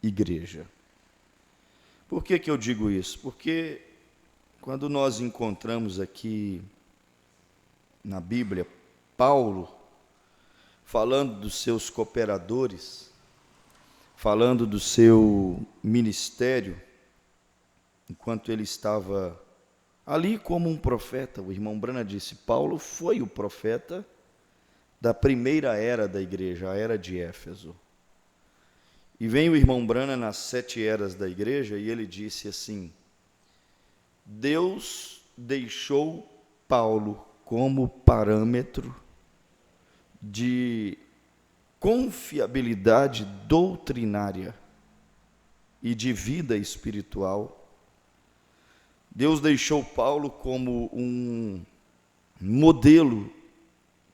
igreja. Por que eu digo isso? Porque quando nós encontramos aqui na Bíblia Paulo falando dos seus cooperadores, falando do seu ministério, enquanto ele estava ali como um profeta, o irmão Brana disse, Paulo foi o profeta da primeira era da igreja, a era de Éfeso. E vem o irmão Brana nas 7 eras da igreja e ele disse assim, Deus deixou Paulo como parâmetro de confiabilidade doutrinária e de vida espiritual. Deus deixou Paulo como um modelo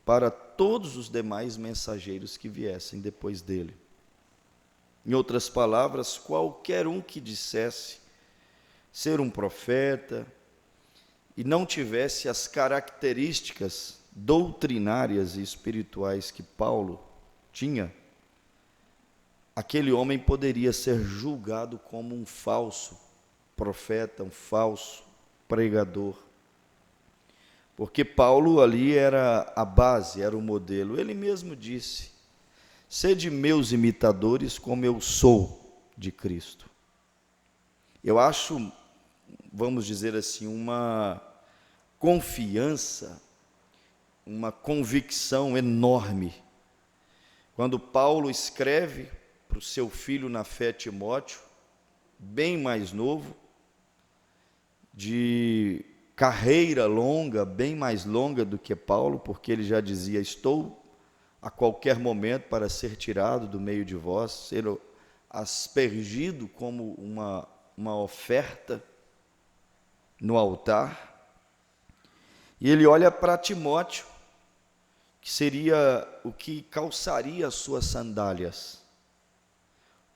para todos os demais mensageiros que viessem depois dele. Em outras palavras, qualquer um que dissesse ser um profeta e não tivesse as características doutrinárias e espirituais que Paulo tinha, aquele homem poderia ser julgado como um falso profeta, um falso pregador. Porque Paulo ali era a base, era o modelo. Ele mesmo disse, sede meus imitadores como eu sou de Cristo. Eu acho, vamos dizer assim, uma confiança, uma convicção enorme. Quando Paulo escreve para o seu filho na fé Timóteo, bem mais novo, de carreira longa, bem mais longa do que Paulo, porque ele já dizia, estou a qualquer momento para ser tirado do meio de vós, ser aspergido como uma oferta no altar. E ele olha para Timóteo, que seria o que calçaria as suas sandálias,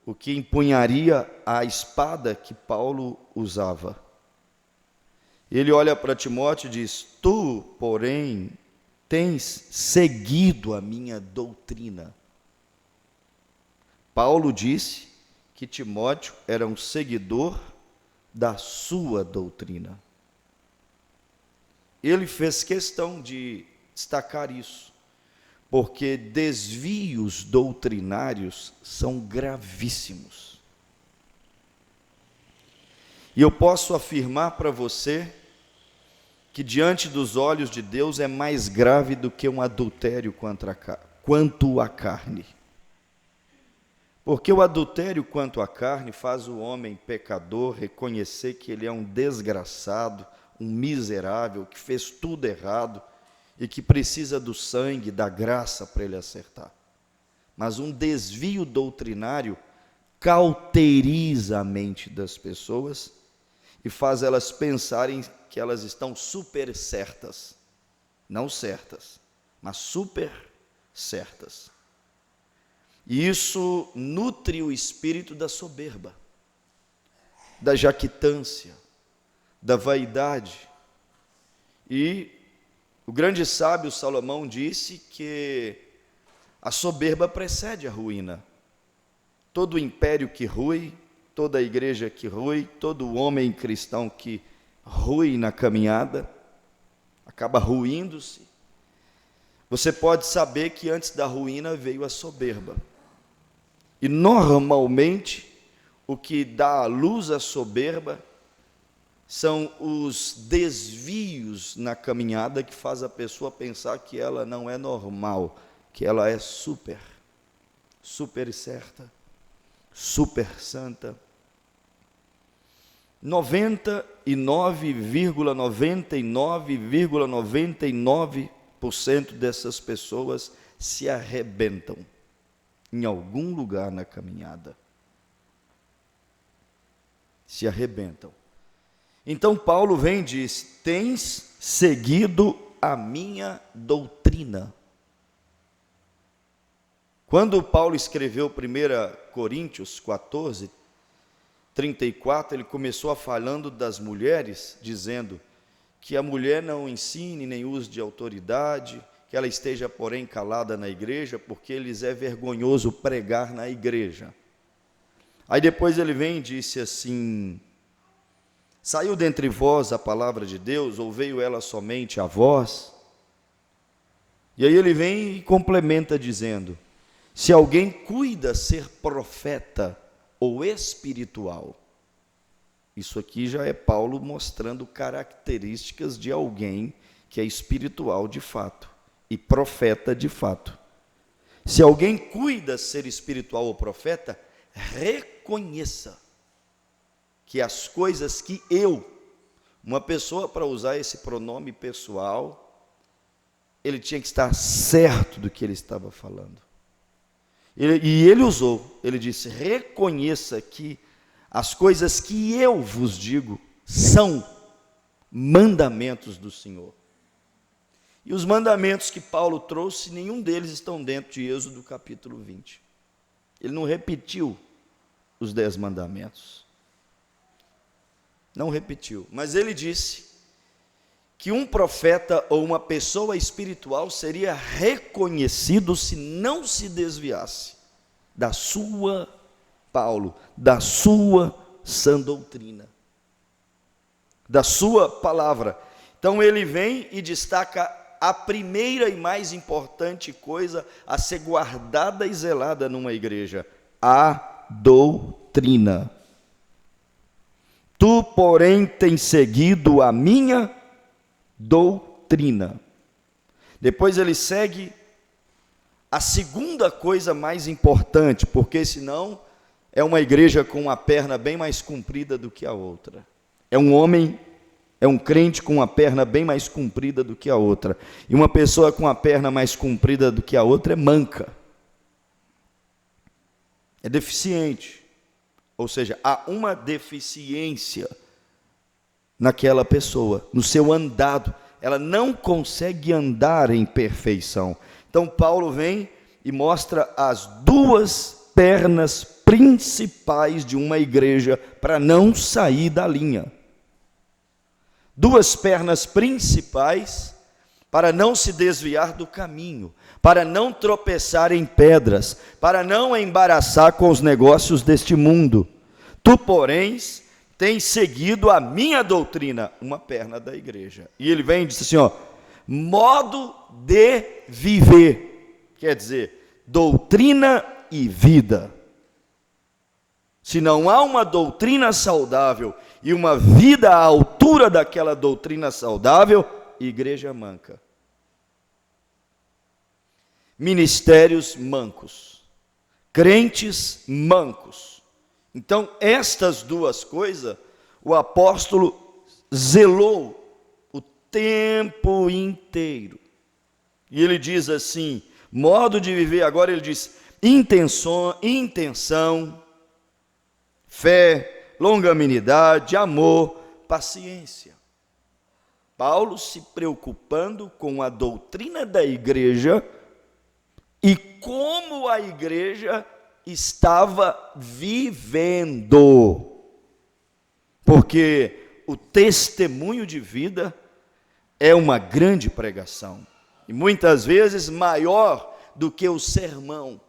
o que empunharia a espada que Paulo usava. Ele olha para Timóteo e diz, tu, porém, tens seguido a minha doutrina. Paulo disse que Timóteo era um seguidor da sua doutrina. Ele fez questão de destacar isso, porque desvios doutrinários são gravíssimos. E eu posso afirmar para você que diante dos olhos de Deus é mais grave do que um adultério quanto à carne. Porque o adultério quanto à carne faz o homem pecador reconhecer que ele é um desgraçado, um miserável, que fez tudo errado e que precisa do sangue, da graça para ele acertar. Mas um desvio doutrinário cauteriza a mente das pessoas e faz elas pensarem que elas estão super certas. Não certas, mas super certas. E isso nutre o espírito da soberba, da jactância, da vaidade. E o grande sábio Salomão disse que a soberba precede a ruína. Todo império que rui, toda igreja que rui, todo homem cristão que rui na caminhada, acaba ruindo-se. Você pode saber que antes da ruína veio a soberba. E normalmente, o que dá à luz à soberba são os desvios na caminhada que faz a pessoa pensar que ela não é normal, que ela é super certa, super santa. 99,99,99% dessas pessoas se arrebentam em algum lugar na caminhada. Se arrebentam. Então Paulo vem e diz, tens seguido a minha doutrina. Quando Paulo escreveu 1 Coríntios 14, 34, ele começou falando das mulheres, dizendo que a mulher não ensine nem use de autoridade, que ela esteja, porém, calada na igreja, porque lhes é vergonhoso pregar na igreja. Aí depois ele vem e disse assim: saiu dentre vós a palavra de Deus, ou veio ela somente a vós? E aí ele vem e complementa dizendo: se alguém cuida ser profeta ou espiritual. Isso aqui já é Paulo mostrando características de alguém que é espiritual de fato e profeta de fato. Se alguém cuida ser espiritual ou profeta, reconheça que as coisas que uma pessoa, para usar esse pronome pessoal, ele tinha que estar certo do que ele estava falando. E ele usou, ele disse: reconheça que as coisas que eu vos digo são mandamentos do Senhor. E os mandamentos que Paulo trouxe, nenhum deles estão dentro de Êxodo capítulo 20. Ele não repetiu os 10 mandamentos. Não repetiu, mas ele disse que um profeta ou uma pessoa espiritual seria reconhecido se não se desviasse da sua, Paulo, da sua sã doutrina, da sua palavra. Então ele vem e destaca a primeira e mais importante coisa a ser guardada e zelada numa igreja: a doutrina. Tu, porém, tens seguido a minha doutrina. Depois ele segue a segunda coisa mais importante, porque senão é uma igreja com uma perna bem mais comprida do que a outra. É um crente com uma perna bem mais comprida do que a outra. E uma pessoa com a perna mais comprida do que a outra é manca. É deficiente. Ou seja, há uma deficiência naquela pessoa, no seu andado. Ela não consegue andar em perfeição. Então Paulo vem e mostra as duas pernas principais de uma igreja para não sair da linha. Duas pernas principais para não se desviar do caminho, para não tropeçar em pedras, para não embaraçar com os negócios deste mundo. Tu, porém, tens seguido a minha doutrina, uma perna da igreja. E ele vem e diz assim, modo de viver, quer dizer, doutrina e vida. Se não há uma doutrina saudável e uma vida à altura daquela doutrina saudável, igreja manca. Ministérios mancos, crentes mancos. Então, estas duas coisas, o apóstolo zelou o tempo inteiro. E ele diz assim, modo de viver, agora ele diz, intenção, fé, longanimidade, amor, paciência. Paulo se preocupando com a doutrina da igreja e como a igreja estava vivendo. Porque o testemunho de vida é uma grande pregação. E muitas vezes maior do que o sermão.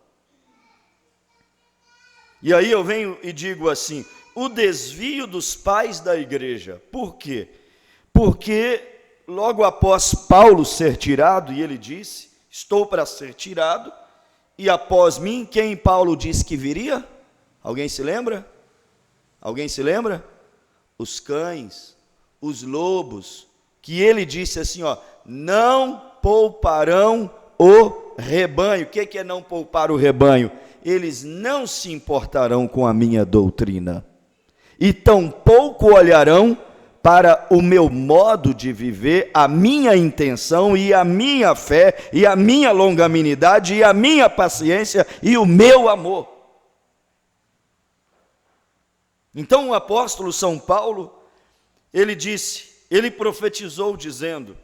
E aí eu venho e digo assim, o desvio dos pais da igreja. Por quê? Porque logo após Paulo ser tirado, e ele disse, estou para ser tirado, e após mim, quem Paulo disse que viria? Alguém se lembra? Alguém se lembra? Os cães, os lobos, que ele disse assim, não pouparão o rebanho. O que é não poupar o rebanho? Eles não se importarão com a minha doutrina, e tampouco olharão para o meu modo de viver, a minha intenção e a minha fé, e a minha longanimidade, e a minha paciência, e o meu amor. Então o apóstolo São Paulo, ele profetizou dizendo,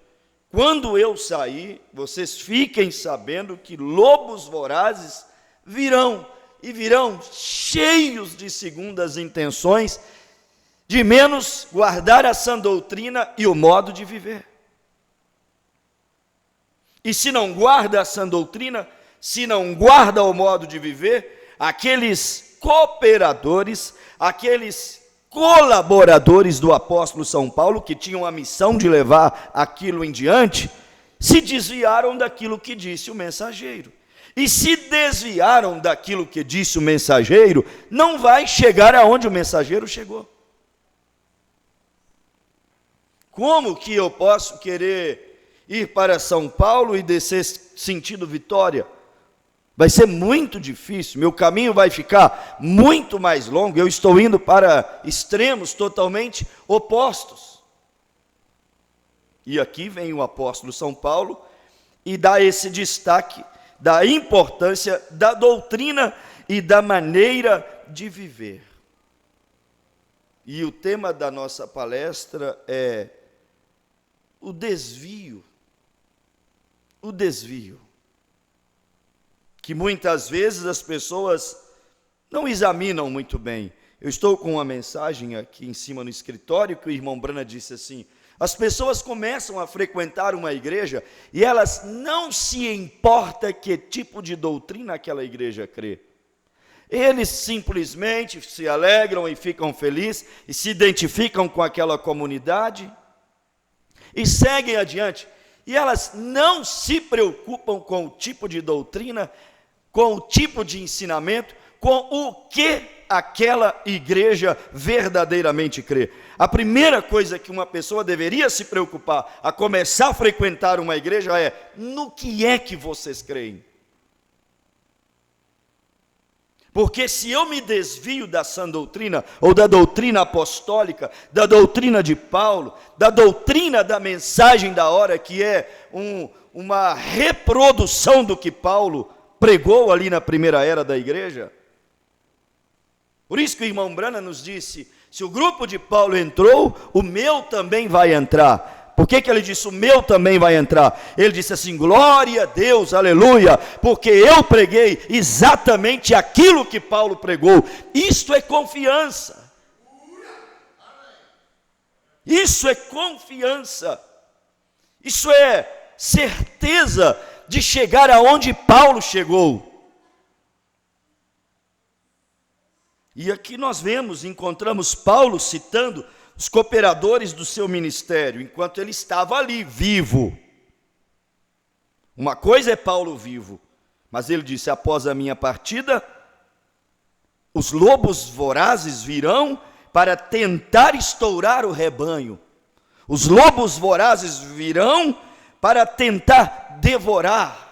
quando eu sair, vocês fiquem sabendo que lobos vorazes virão, e virão cheios de segundas intenções, de menos guardar a sã doutrina e o modo de viver. E se não guarda a sã doutrina, se não guarda o modo de viver, aqueles cooperadores, aqueles colaboradores do apóstolo São Paulo, que tinham a missão de levar aquilo em diante, se desviaram daquilo que disse o mensageiro. E se desviaram daquilo que disse o mensageiro, não vai chegar aonde o mensageiro chegou. Como que eu posso querer ir para São Paulo e descer sentido Vitória? Vai ser muito difícil, meu caminho vai ficar muito mais longo, eu estou indo para extremos totalmente opostos. E aqui vem o apóstolo São Paulo e dá esse destaque da importância da doutrina e da maneira de viver. E o tema da nossa palestra é o desvio. O desvio. Que muitas vezes as pessoas não examinam muito bem. Eu estou com uma mensagem aqui em cima no escritório que o irmão Brana disse assim: as pessoas começam a frequentar uma igreja e elas não se importam que tipo de doutrina aquela igreja crê. Eles simplesmente se alegram e ficam felizes e se identificam com aquela comunidade e seguem adiante. E elas não se preocupam com o tipo de doutrina, com o tipo de ensinamento, com o que aquela igreja verdadeiramente crê. A primeira coisa que uma pessoa deveria se preocupar a começar a frequentar uma igreja é: no que é que vocês creem? Porque se eu me desvio da sã doutrina, ou da doutrina apostólica, da doutrina de Paulo, da doutrina da mensagem da hora, que é uma reprodução do que Paulo pregou ali na primeira era da igreja. Por isso que o irmão Brana nos disse: se o grupo de Paulo entrou, o meu também vai entrar. Por que ele disse o meu também vai entrar? Ele disse assim: glória a Deus, aleluia, porque eu preguei exatamente aquilo que Paulo pregou. Isto é confiança. Isso é confiança. Isso é certeza de chegar aonde Paulo chegou. E aqui nós encontramos Paulo citando os cooperadores do seu ministério, enquanto ele estava ali, vivo. Uma coisa é Paulo vivo, mas ele disse: após a minha partida, os lobos vorazes virão para tentar estourar o rebanho. Os lobos vorazes virão para tentar devorar.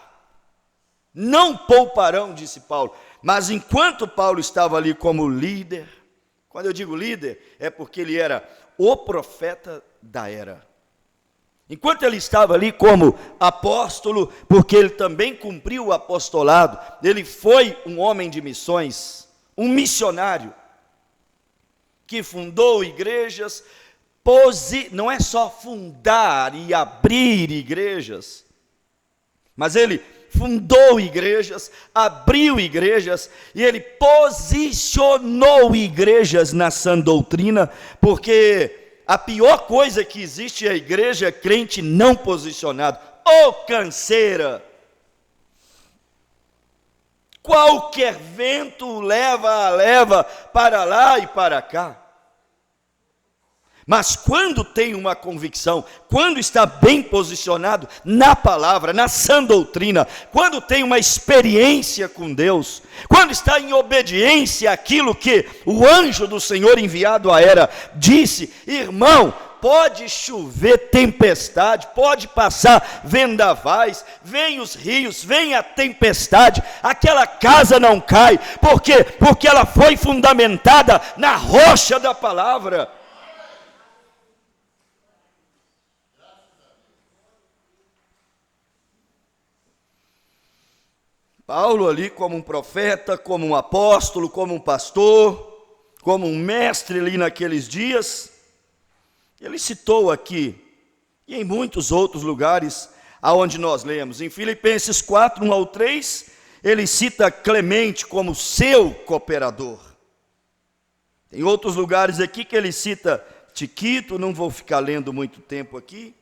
Não pouparão, disse Paulo. Mas enquanto Paulo estava ali como líder, quando eu digo líder, é porque ele era o profeta da era. Enquanto ele estava ali como apóstolo, porque ele também cumpriu o apostolado, ele foi um homem de missões, um missionário, que fundou igrejas, não é só fundar e abrir igrejas, mas ele fundou igrejas, abriu igrejas, e ele posicionou igrejas na sã doutrina, porque a pior coisa que existe é a igreja crente não posicionada. Ô canseira! Qualquer vento leva para lá e para cá. Mas quando tem uma convicção, quando está bem posicionado na palavra, na sã doutrina, quando tem uma experiência com Deus, quando está em obediência àquilo que o anjo do Senhor enviado à era disse: irmão, pode chover tempestade, pode passar vendavais, vem os rios, vem a tempestade, aquela casa não cai. Por quê? Porque ela foi fundamentada na rocha da palavra. Paulo ali como um profeta, como um apóstolo, como um pastor, como um mestre ali naqueles dias, ele citou aqui, e em muitos outros lugares aonde nós lemos, em Filipenses 4, 1 ao 3, ele cita Clemente como seu cooperador. Tem outros lugares aqui que ele cita Tiquito, não vou ficar lendo muito tempo aqui,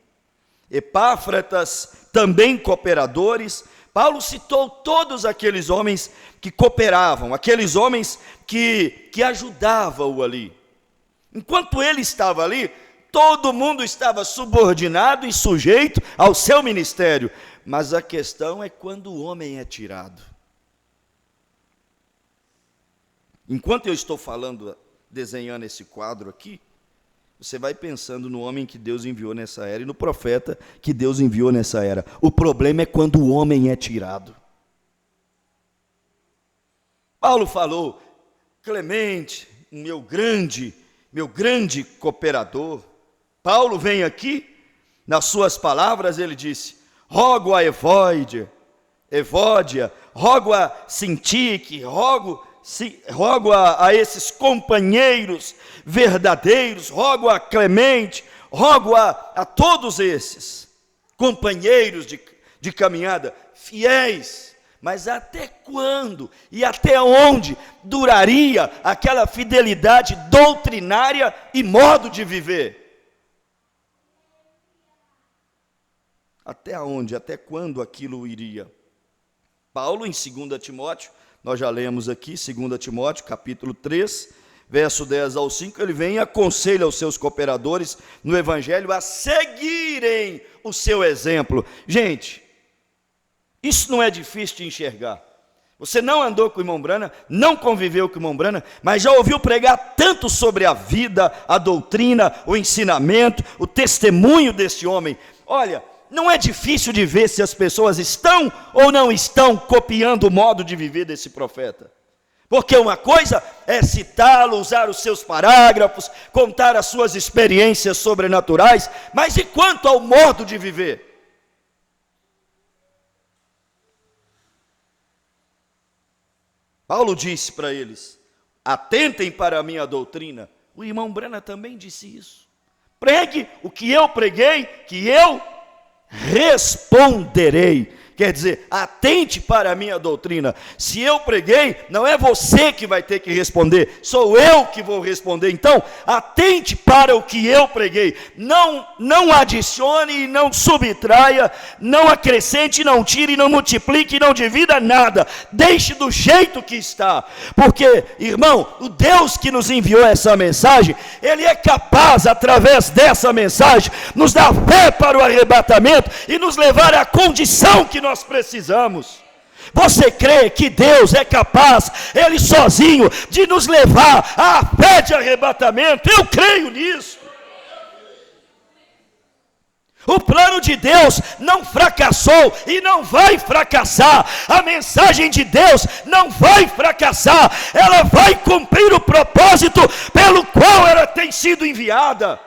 Epáfratas, também cooperadores, Paulo citou todos aqueles homens que cooperavam, aqueles homens que ajudavam-o ali. Enquanto ele estava ali, todo mundo estava subordinado e sujeito ao seu ministério. Mas a questão é quando o homem é tirado. Enquanto eu estou falando, desenhando esse quadro aqui, você vai pensando no homem que Deus enviou nessa era e no profeta que Deus enviou nessa era. O problema é quando o homem é tirado. Paulo falou, Clemente, meu grande cooperador. Paulo vem aqui, nas suas palavras ele disse, rogo a Evódia, rogo a Sintique, rogo a esses companheiros verdadeiros, rogo a Clemente, rogo a todos esses companheiros de caminhada, fiéis. Mas até quando e até onde duraria aquela fidelidade doutrinária e modo de viver? Até onde, até quando aquilo iria? Paulo, em 2 Timóteo, nós já lemos aqui, 2 Timóteo, capítulo 3, verso 10 ao 5, ele vem e aconselha os seus cooperadores no Evangelho a seguirem o seu exemplo. Gente, isso não é difícil de enxergar. Você não andou com o irmão Brana, não conviveu com o irmão Brana, mas já ouviu pregar tanto sobre a vida, a doutrina, o ensinamento, o testemunho desse homem. Olha, não é difícil de ver se as pessoas estão ou não estão copiando o modo de viver desse profeta. Porque uma coisa é citá-lo, usar os seus parágrafos, contar as suas experiências sobrenaturais, mas e quanto ao modo de viver? Paulo disse para eles, atentem para a minha doutrina. O irmão Brana também disse isso. Pregue o que eu preguei, que eu responderei. Quer dizer, atente para a minha doutrina. Se eu preguei, não é você que vai ter que responder, sou eu que vou responder. Então, atente para o que eu preguei. Não adicione e não subtraia, não acrescente, não tire, não multiplique, não divida nada. Deixe do jeito que está. Porque, irmão, o Deus que nos enviou essa mensagem, Ele é capaz, através dessa mensagem, nos dar fé para o arrebatamento e nos levar à condição que nós precisamos. Você crê que Deus é capaz, Ele sozinho, de nos levar à fé de arrebatamento? Eu creio nisso. O plano de Deus não fracassou e não vai fracassar. A mensagem de Deus não vai fracassar. Ela vai cumprir o propósito pelo qual ela tem sido enviada.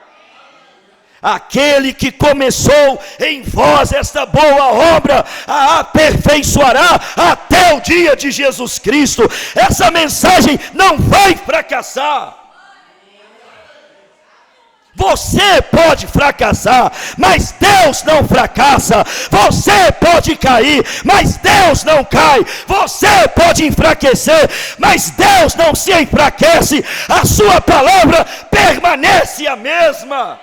Aquele que começou em vós esta boa obra, a aperfeiçoará até o dia de Jesus Cristo. Essa mensagem não vai fracassar. Você pode fracassar, mas Deus não fracassa. Você pode cair, mas Deus não cai. Você pode enfraquecer, mas Deus não se enfraquece. A sua palavra permanece a mesma.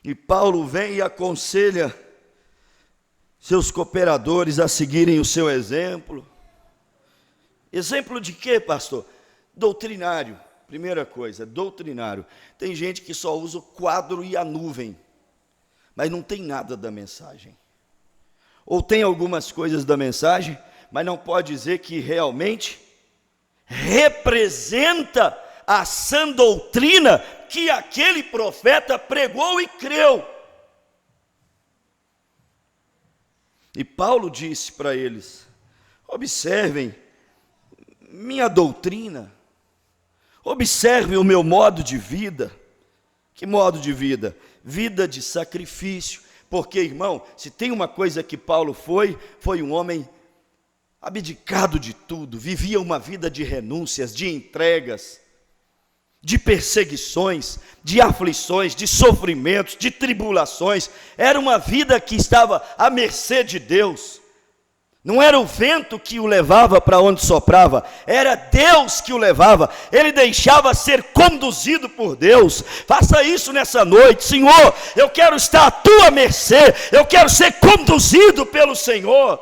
E Paulo vem e aconselha seus cooperadores a seguirem o seu exemplo. Exemplo de quê, pastor? Doutrinário. Primeira coisa, doutrinário. Tem gente que só usa o quadro e a nuvem, mas não tem nada da mensagem. Ou tem algumas coisas da mensagem, mas não pode dizer que realmente representa a sã doutrina que aquele profeta pregou e creu. E Paulo disse para eles, observem minha doutrina, observem o meu modo de vida. Que modo de vida? Vida de sacrifício. Porque, irmão, se tem uma coisa que Paulo foi um homem abdicado de tudo, vivia uma vida de renúncias, de entregas, de perseguições, de aflições, de sofrimentos, de tribulações. Era uma vida que estava à mercê de Deus. Não era o vento que o levava para onde soprava, era Deus que o levava, ele deixava ser conduzido por Deus. Faça isso nessa noite: Senhor, eu quero estar à tua mercê, eu quero ser conduzido pelo Senhor.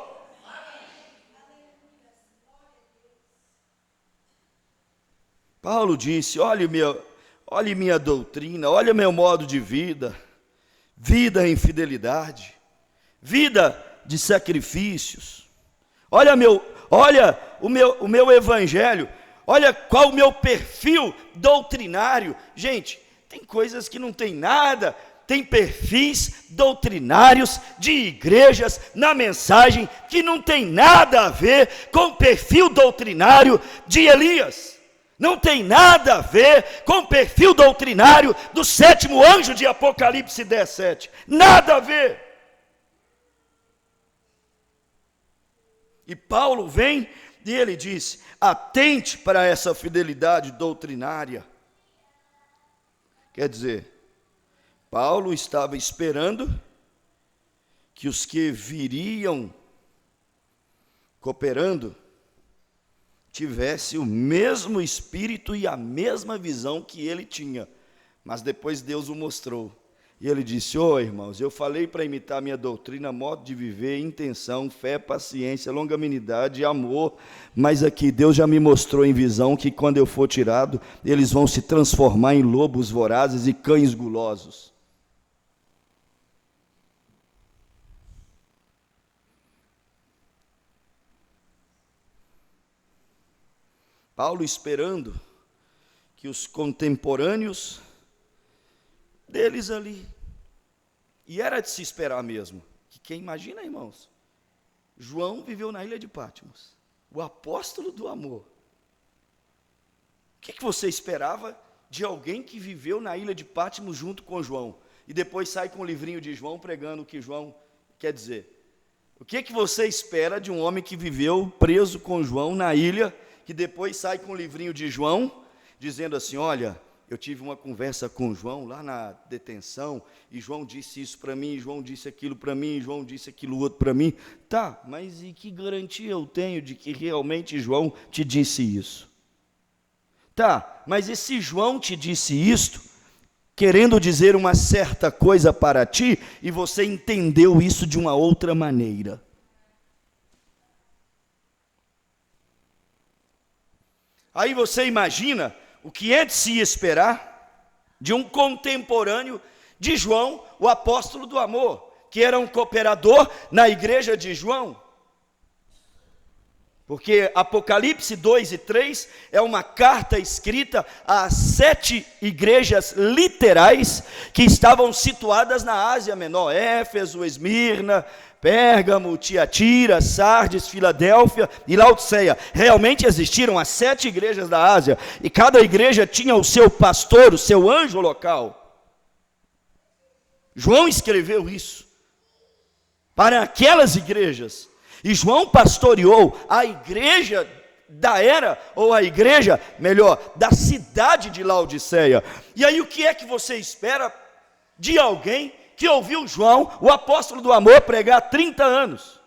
Paulo disse: olhe minha doutrina, olha meu modo de vida, vida em fidelidade, vida de sacrifícios. Olha o meu evangelho, olha qual o meu perfil doutrinário. Gente, tem coisas que não tem nada, tem perfis doutrinários de igrejas na mensagem que não tem nada a ver com o perfil doutrinário de Elias. Não tem nada a ver com o perfil doutrinário do 7º anjo de Apocalipse 10:7. Nada a ver. E Paulo vem e ele diz: atente para essa fidelidade doutrinária. Quer dizer, Paulo estava esperando que os que viriam cooperando tivesse o mesmo espírito e a mesma visão que ele tinha, mas depois Deus o mostrou. E ele disse: irmãos, eu falei para imitar minha doutrina, modo de viver, intenção, fé, paciência, longanimidade, amor, mas aqui Deus já me mostrou em visão que quando eu for tirado, eles vão se transformar em lobos vorazes e cães gulosos. Paulo esperando que os contemporâneos deles ali, e era de se esperar mesmo, que quem imagina, irmãos, João viveu na ilha de Patmos, o apóstolo do amor. O que você esperava de alguém que viveu na ilha de Patmos junto com João, e depois sai com o livrinho de João pregando o que João quer dizer? O que você espera de um homem que viveu preso com João na ilha, que depois sai com o livrinho de João, dizendo assim: olha, eu tive uma conversa com João lá na detenção, e João disse isso para mim, João disse aquilo para mim, João disse aquilo outro para mim. Tá, mas e que garantia eu tenho de que realmente João te disse isso? Tá, mas e se João te disse isto, querendo dizer uma certa coisa para ti, e você entendeu isso de uma outra maneira? Aí você imagina o que é de se esperar de um contemporâneo de João, o apóstolo do amor, que era um cooperador na igreja de João. Porque Apocalipse 2 e 3 é uma carta escrita às 7 igrejas literais que estavam situadas na Ásia Menor: Éfeso, Esmirna, Pérgamo, Tiatira, Sardes, Filadélfia e Laodiceia. Realmente existiram as 7 igrejas da Ásia, e cada igreja tinha o seu pastor, o seu anjo local. João escreveu isso para aquelas igrejas, e João pastoreou a igreja da era, ou a igreja, melhor, da cidade de Laodiceia. E aí o que é que você espera de alguém que ouviu João, o apóstolo do amor, pregar há 30 anos?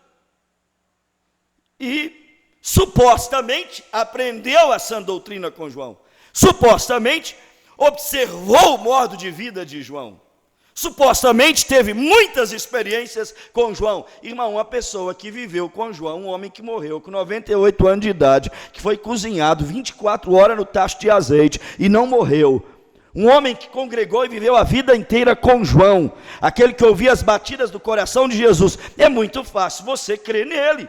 E supostamente aprendeu a sã doutrina com João, supostamente observou o modo de vida de João, supostamente teve muitas experiências com João. Irmão, uma pessoa que viveu com João, um homem que morreu com 98 anos de idade, que foi cozinhado 24 horas no tacho de azeite e não morreu, um homem que congregou e viveu a vida inteira com João, aquele que ouvia as batidas do coração de Jesus, é muito fácil você crer nele.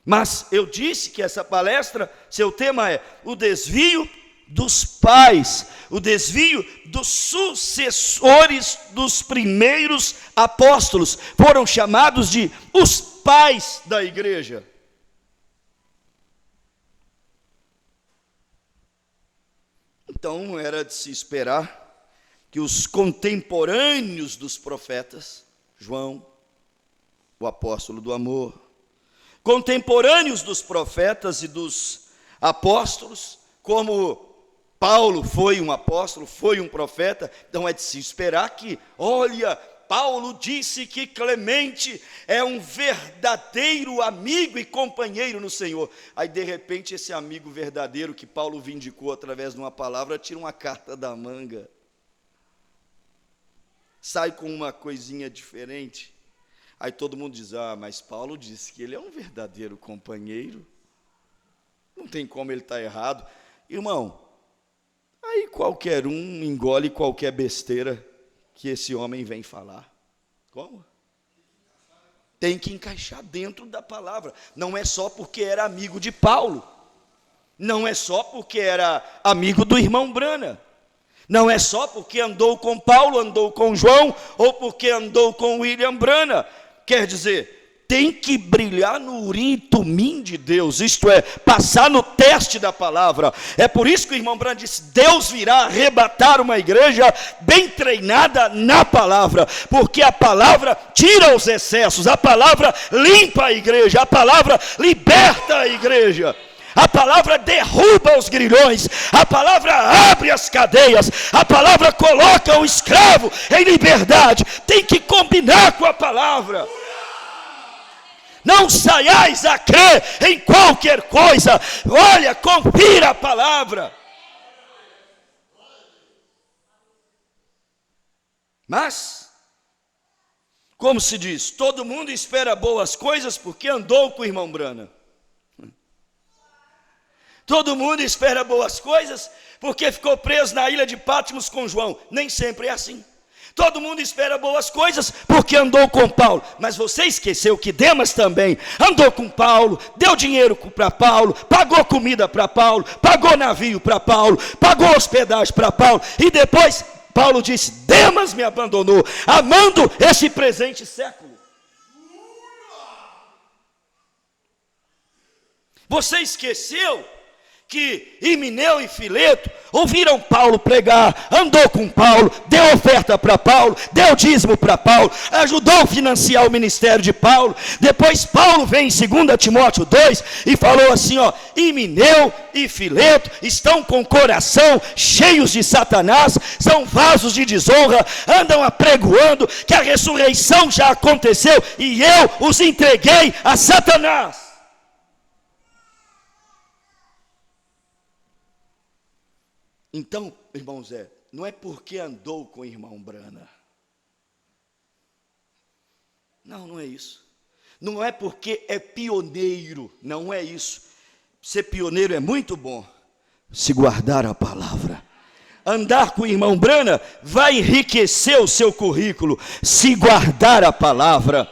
Mas eu disse que essa palestra, seu tema é o desvio dos pais, o desvio dos sucessores dos primeiros apóstolos, foram chamados de os pais da igreja. Então era de se esperar que os contemporâneos dos profetas, João, o apóstolo do amor, contemporâneos dos profetas e dos apóstolos, como Paulo foi um apóstolo, foi um profeta, então é de se esperar que, olha, Paulo disse que Clemente é um verdadeiro amigo e companheiro no Senhor. Aí de repente esse amigo verdadeiro que Paulo vindicou através de uma palavra, tira uma carta da manga, sai com uma coisinha diferente. Aí todo mundo diz, mas Paulo disse que ele é um verdadeiro companheiro, não tem como ele estar errado. Irmão, aí qualquer um engole qualquer besteira que esse homem vem falar. Como? Tem que encaixar dentro da palavra. Não é só porque era amigo de Paulo, não é só porque era amigo do irmão Brana, não é só porque andou com Paulo, andou com João, ou porque andou com William Brana. Quer dizer, tem que brilhar no urim e tumim de Deus, isto é, passar no teste da palavra. É por isso que o irmão Brana disse, Deus virá arrebatar uma igreja bem treinada na palavra, porque a palavra tira os excessos, a palavra limpa a igreja, a palavra liberta a igreja. A palavra derruba os grilhões, a palavra abre as cadeias, a palavra coloca o escravo em liberdade. Tem que combinar com a palavra. Não saiais a crer em qualquer coisa. Olha, confira a palavra. Mas, como se diz, todo mundo espera boas coisas porque andou com o irmão Brana. Todo mundo espera boas coisas porque ficou preso na ilha de Patmos com João. Nem sempre é assim. Todo mundo espera boas coisas porque andou com Paulo. Mas você esqueceu que Demas também andou com Paulo, deu dinheiro para Paulo, pagou comida para Paulo, pagou navio para Paulo, pagou hospedagem para Paulo. E depois Paulo disse, Demas me abandonou, amando esse presente século. Você esqueceu que Himeneu e Fileto ouviram Paulo pregar, andou com Paulo, deu oferta para Paulo, deu dízimo para Paulo, ajudou a financiar o ministério de Paulo. Depois Paulo vem em 2 Timóteo 2 e falou assim, Himeneu e Fileto estão com o coração cheios de Satanás, são vasos de desonra, andam apregoando que a ressurreição já aconteceu e eu os entreguei a Satanás. Então, irmão Zé, não é porque andou com o irmão Brana. Não é isso. Não é porque é pioneiro, não é isso. Ser pioneiro é muito bom. Se guardar a palavra. Andar com o irmão Brana vai enriquecer o seu currículo. Se guardar a palavra.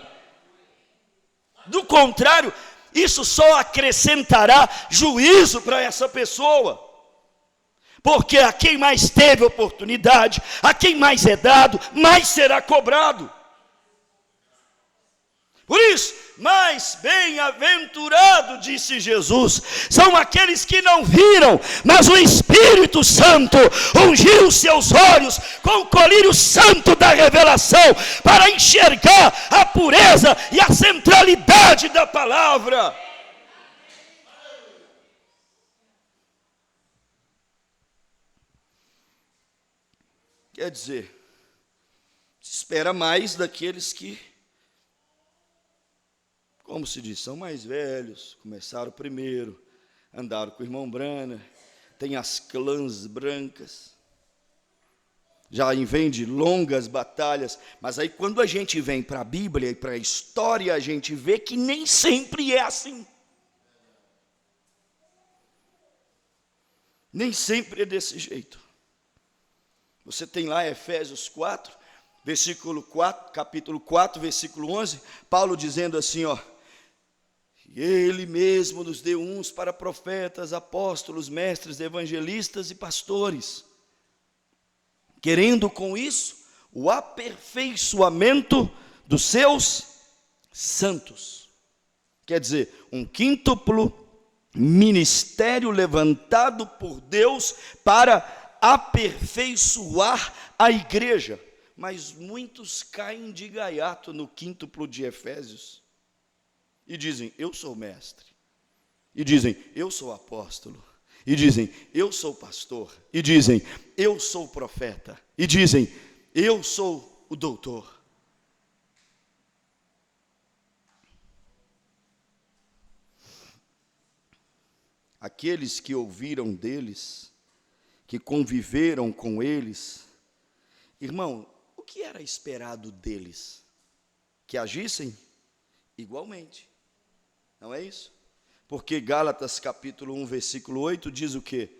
Do contrário, isso só acrescentará juízo para essa pessoa. Porque a quem mais teve oportunidade, a quem mais é dado, mais será cobrado. Por isso, mais bem-aventurado, disse Jesus, são aqueles que não viram, mas o Espírito Santo ungiu os seus olhos com o colírio santo da revelação, para enxergar a pureza e a centralidade da palavra. Quer dizer, se espera mais daqueles que, como se diz, são mais velhos, começaram primeiro, andaram com o irmão Brana, tem as clãs brancas, já vem de longas batalhas, mas aí quando a gente vem para a Bíblia e para a história, a gente vê que nem sempre é assim. Nem sempre é desse jeito. Você tem lá Efésios 4, versículo 4, capítulo 4, versículo 11, Paulo dizendo assim, Ele mesmo nos deu uns para profetas, apóstolos, mestres, evangelistas e pastores, querendo com isso o aperfeiçoamento dos seus santos. Quer dizer, um quíntuplo ministério levantado por Deus para aperfeiçoar a igreja. Mas muitos caem de gaiato no quíntuplo de Efésios e dizem, eu sou mestre, e dizem, eu sou apóstolo, e dizem, eu sou pastor, e dizem, eu sou profeta, e dizem, eu sou o doutor. aqueles que ouviram deles, que conviveram com eles, irmão, o que era esperado deles? Que agissem igualmente, não é isso? Porque Gálatas capítulo 1, versículo 8 diz o quê?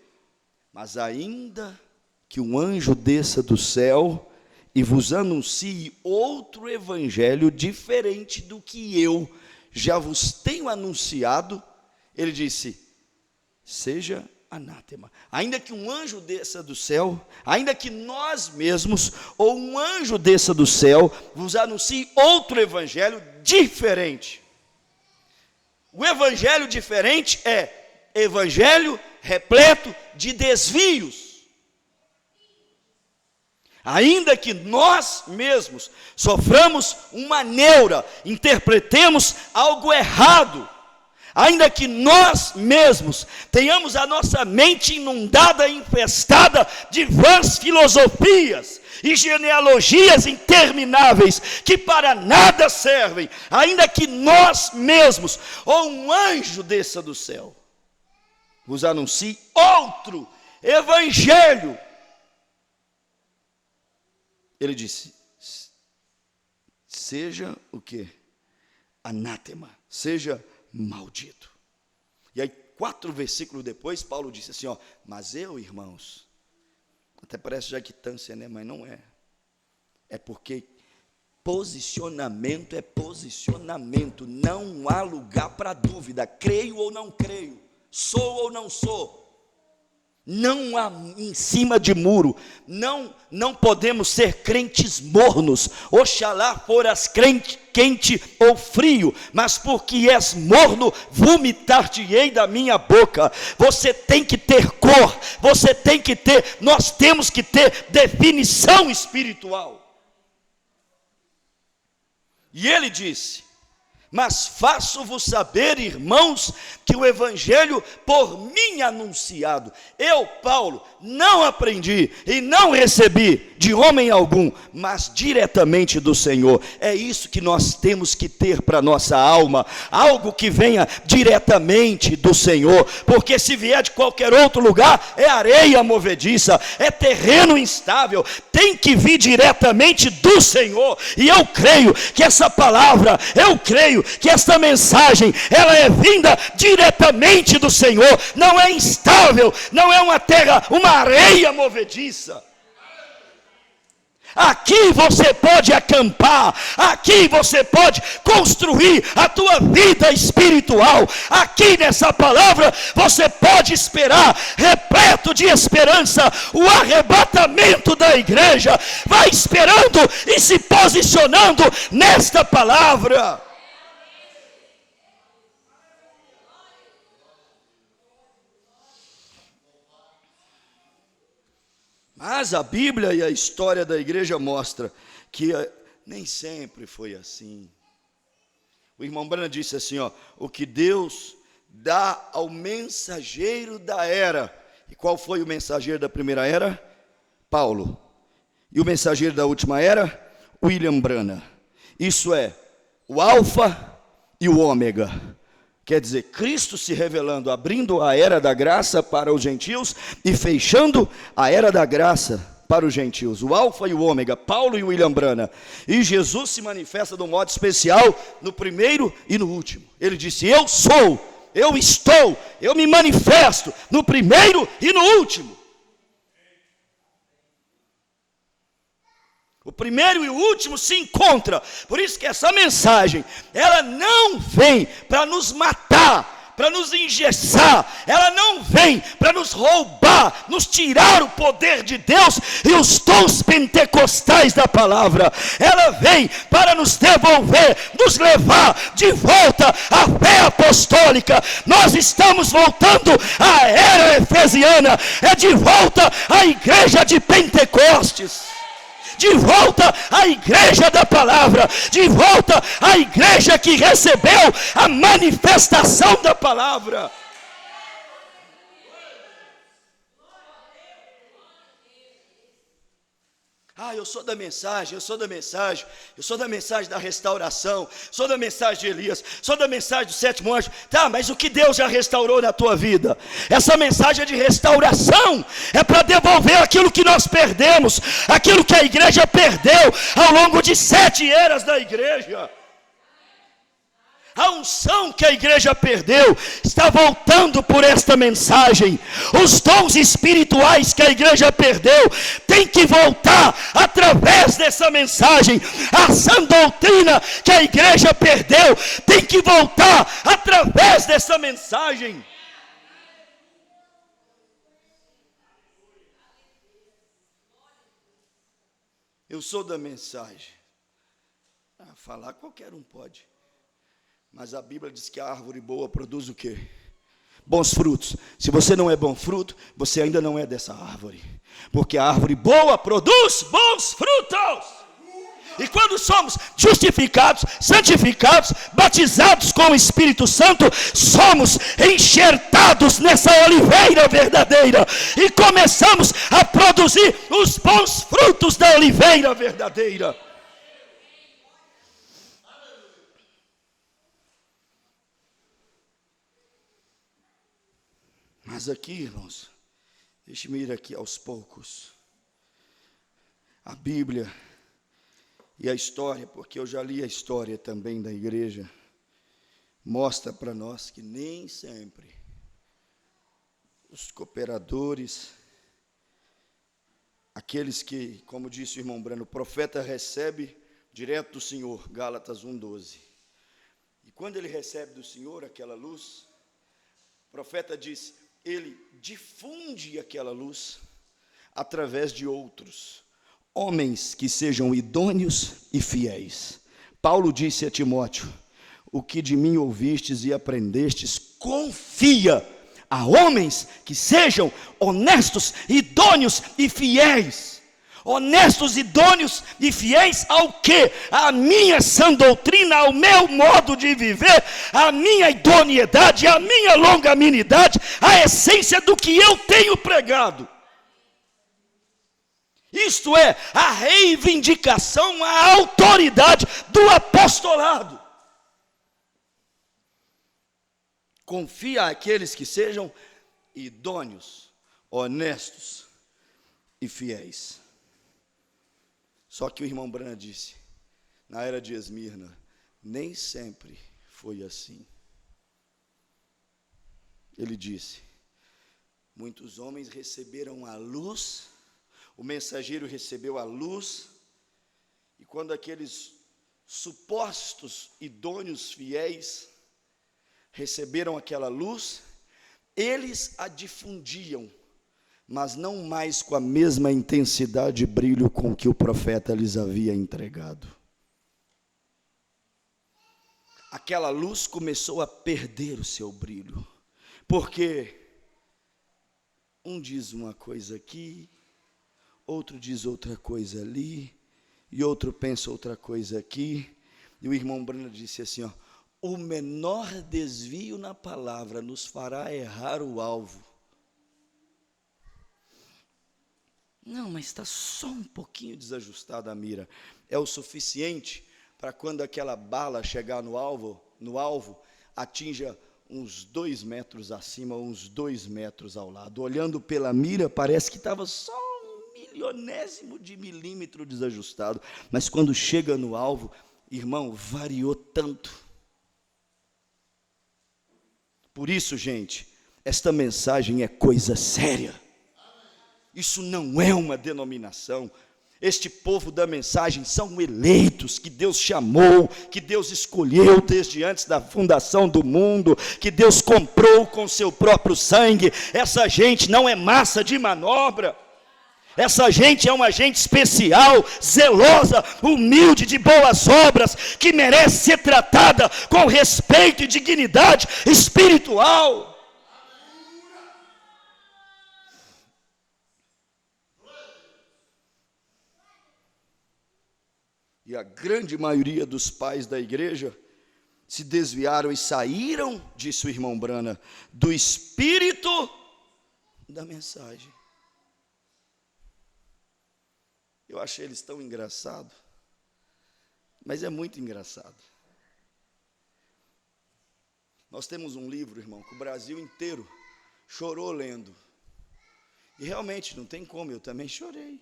Mas ainda que um anjo desça do céu e vos anuncie outro evangelho diferente do que eu já vos tenho anunciado, ele disse, seja anátema. Ainda que um anjo desça do céu, ainda que nós mesmos, ou um anjo desça do céu, vos anuncie outro evangelho diferente. O evangelho diferente é evangelho repleto de desvios. Ainda que nós mesmos soframos uma neura, interpretemos algo errado, ainda que nós mesmos tenhamos a nossa mente inundada, infestada de vãs filosofias e genealogias intermináveis, que para nada servem, ainda que nós mesmos, ou um anjo desça do céu, vos anuncie outro evangelho. Ele disse, seja o quê? Anátema, seja maldito. E aí 4 versículos depois, Paulo disse assim, ó, mas eu, irmãos, até parece jactância, né? Mas não é. É porque posicionamento é posicionamento, não há lugar para dúvida, creio ou não creio, sou ou não sou. Não há em cima de muro, não podemos ser crentes mornos, oxalá foras crente quente ou frio, mas porque és morno, vomitar-te-ei da minha boca. Você tem que ter cor, você tem que ter, nós temos que ter definição espiritual. E ele disse, mas faço-vos saber, irmãos, que o evangelho por mim anunciado, eu, Paulo, não aprendi e não recebi de homem algum, mas diretamente do Senhor. É isso que nós temos que ter para nossa alma, algo que venha diretamente do Senhor, porque se vier de qualquer outro lugar, é areia movediça, é terreno instável, tem que vir diretamente do Senhor. E eu creio que essa palavra, eu creio que esta mensagem, ela é vinda diretamente do Senhor, não é instável, não é uma terra, uma areia movediça. Aqui você pode acampar, aqui você pode construir a tua vida espiritual, aqui nessa palavra você pode esperar, repleto de esperança, o arrebatamento da igreja. Vai esperando e se posicionando nesta palavra. Mas a Bíblia e a história da igreja mostra que nem sempre foi assim. O irmão Branham disse assim, ó, o que Deus dá ao mensageiro da era. E qual foi o mensageiro da primeira era? Paulo. E o mensageiro da última era? William Branham. Isso é, o alfa e o ômega. Quer dizer, Cristo se revelando, abrindo a era da graça para os gentios e fechando a era da graça para os gentios. O alfa e o ômega, Paulo e William Branham. E Jesus se manifesta de um modo especial no primeiro e no último. Ele disse, eu sou, eu estou, eu me manifesto no primeiro e no último. O primeiro e o último se encontram. Por isso que essa mensagem, ela não vem para nos matar, para nos engessar. Ela não vem para nos roubar, nos tirar o poder de Deus e os dons pentecostais da palavra. Ela vem para nos devolver, nos levar de volta à fé apostólica. Nós estamos voltando à era efesiana. É de volta à igreja de Pentecostes. De volta à igreja da palavra, de volta à igreja que recebeu a manifestação da palavra. Eu sou da mensagem, eu sou da mensagem, eu sou da mensagem da restauração, sou da mensagem de Elias, sou da mensagem do sétimo anjo. Tá, mas o que Deus já restaurou na tua vida? Essa mensagem é de restauração, é para devolver aquilo que nós perdemos, aquilo que a igreja perdeu ao longo de 7 eras da igreja. A unção que a igreja perdeu está voltando por esta mensagem. Os dons espirituais que a igreja perdeu tem que voltar através dessa mensagem. A sã doutrina que a igreja perdeu tem que voltar através dessa mensagem. Eu sou da mensagem. Falar qualquer um pode. Mas a Bíblia diz que a árvore boa produz o quê? Bons frutos. Se você não é bom fruto, você ainda não é dessa árvore. Porque a árvore boa produz bons frutos. E quando somos justificados, santificados, batizados com o Espírito Santo, somos enxertados nessa oliveira verdadeira. E começamos a produzir os bons frutos da oliveira verdadeira. Mas aqui, irmãos, deixe-me ir aqui aos poucos. A Bíblia e a história, porque eu já li a história também da igreja, mostra para nós que nem sempre os cooperadores, aqueles que, como disse o irmão Brano, o profeta recebe direto do Senhor, Gálatas 1:12. E quando ele recebe do Senhor aquela luz, o profeta diz, ele difunde aquela luz através de outros, homens que sejam idôneos e fiéis. Paulo disse a Timóteo, o que de mim ouvistes e aprendestes, confia a homens que sejam honestos, idôneos e fiéis. Honestos, idôneos e fiéis ao quê? A minha sã doutrina, ao meu modo de viver, a minha idoneidade, a minha longanimidade, a essência do que eu tenho pregado. Isto é a reivindicação, a autoridade do apostolado. Confia àqueles que sejam idôneos, honestos e fiéis. Só que o irmão Brana disse, na era de Esmirna, nem sempre foi assim. Ele disse, muitos homens receberam a luz, o mensageiro recebeu a luz, e quando aqueles supostos idôneos fiéis receberam aquela luz, eles a difundiam, mas não mais com a mesma intensidade e brilho com que o profeta lhes havia entregado. Aquela luz começou a perder o seu brilho, porque um diz uma coisa aqui, outro diz outra coisa ali, e outro pensa outra coisa aqui, e o irmão Brana disse assim, o menor desvio na palavra nos fará errar o alvo. Não, mas está só um pouquinho desajustada a mira. É o suficiente para quando aquela bala chegar no alvo, atinja uns 2 metros acima, uns 2 metros ao lado. Olhando pela mira, parece que estava só 1/milionésimo de milímetro desajustado. Mas quando chega no alvo, irmão, variou tanto. Por isso, gente, esta mensagem é coisa séria. Isso não é uma denominação. Este povo da mensagem são eleitos, que Deus chamou, que Deus escolheu desde antes da fundação do mundo, que Deus comprou com seu próprio sangue. Essa gente não é massa de manobra. Essa gente é uma gente especial, zelosa, humilde, de boas obras, que merece ser tratada com respeito e dignidade espiritual. E a grande maioria dos pais da igreja se desviaram e saíram, disse o irmão Brana, do espírito da mensagem. Eu achei eles tão engraçados, mas é muito engraçado. Nós temos um livro, irmão, que o Brasil inteiro chorou lendo. E realmente, não tem como, eu também chorei.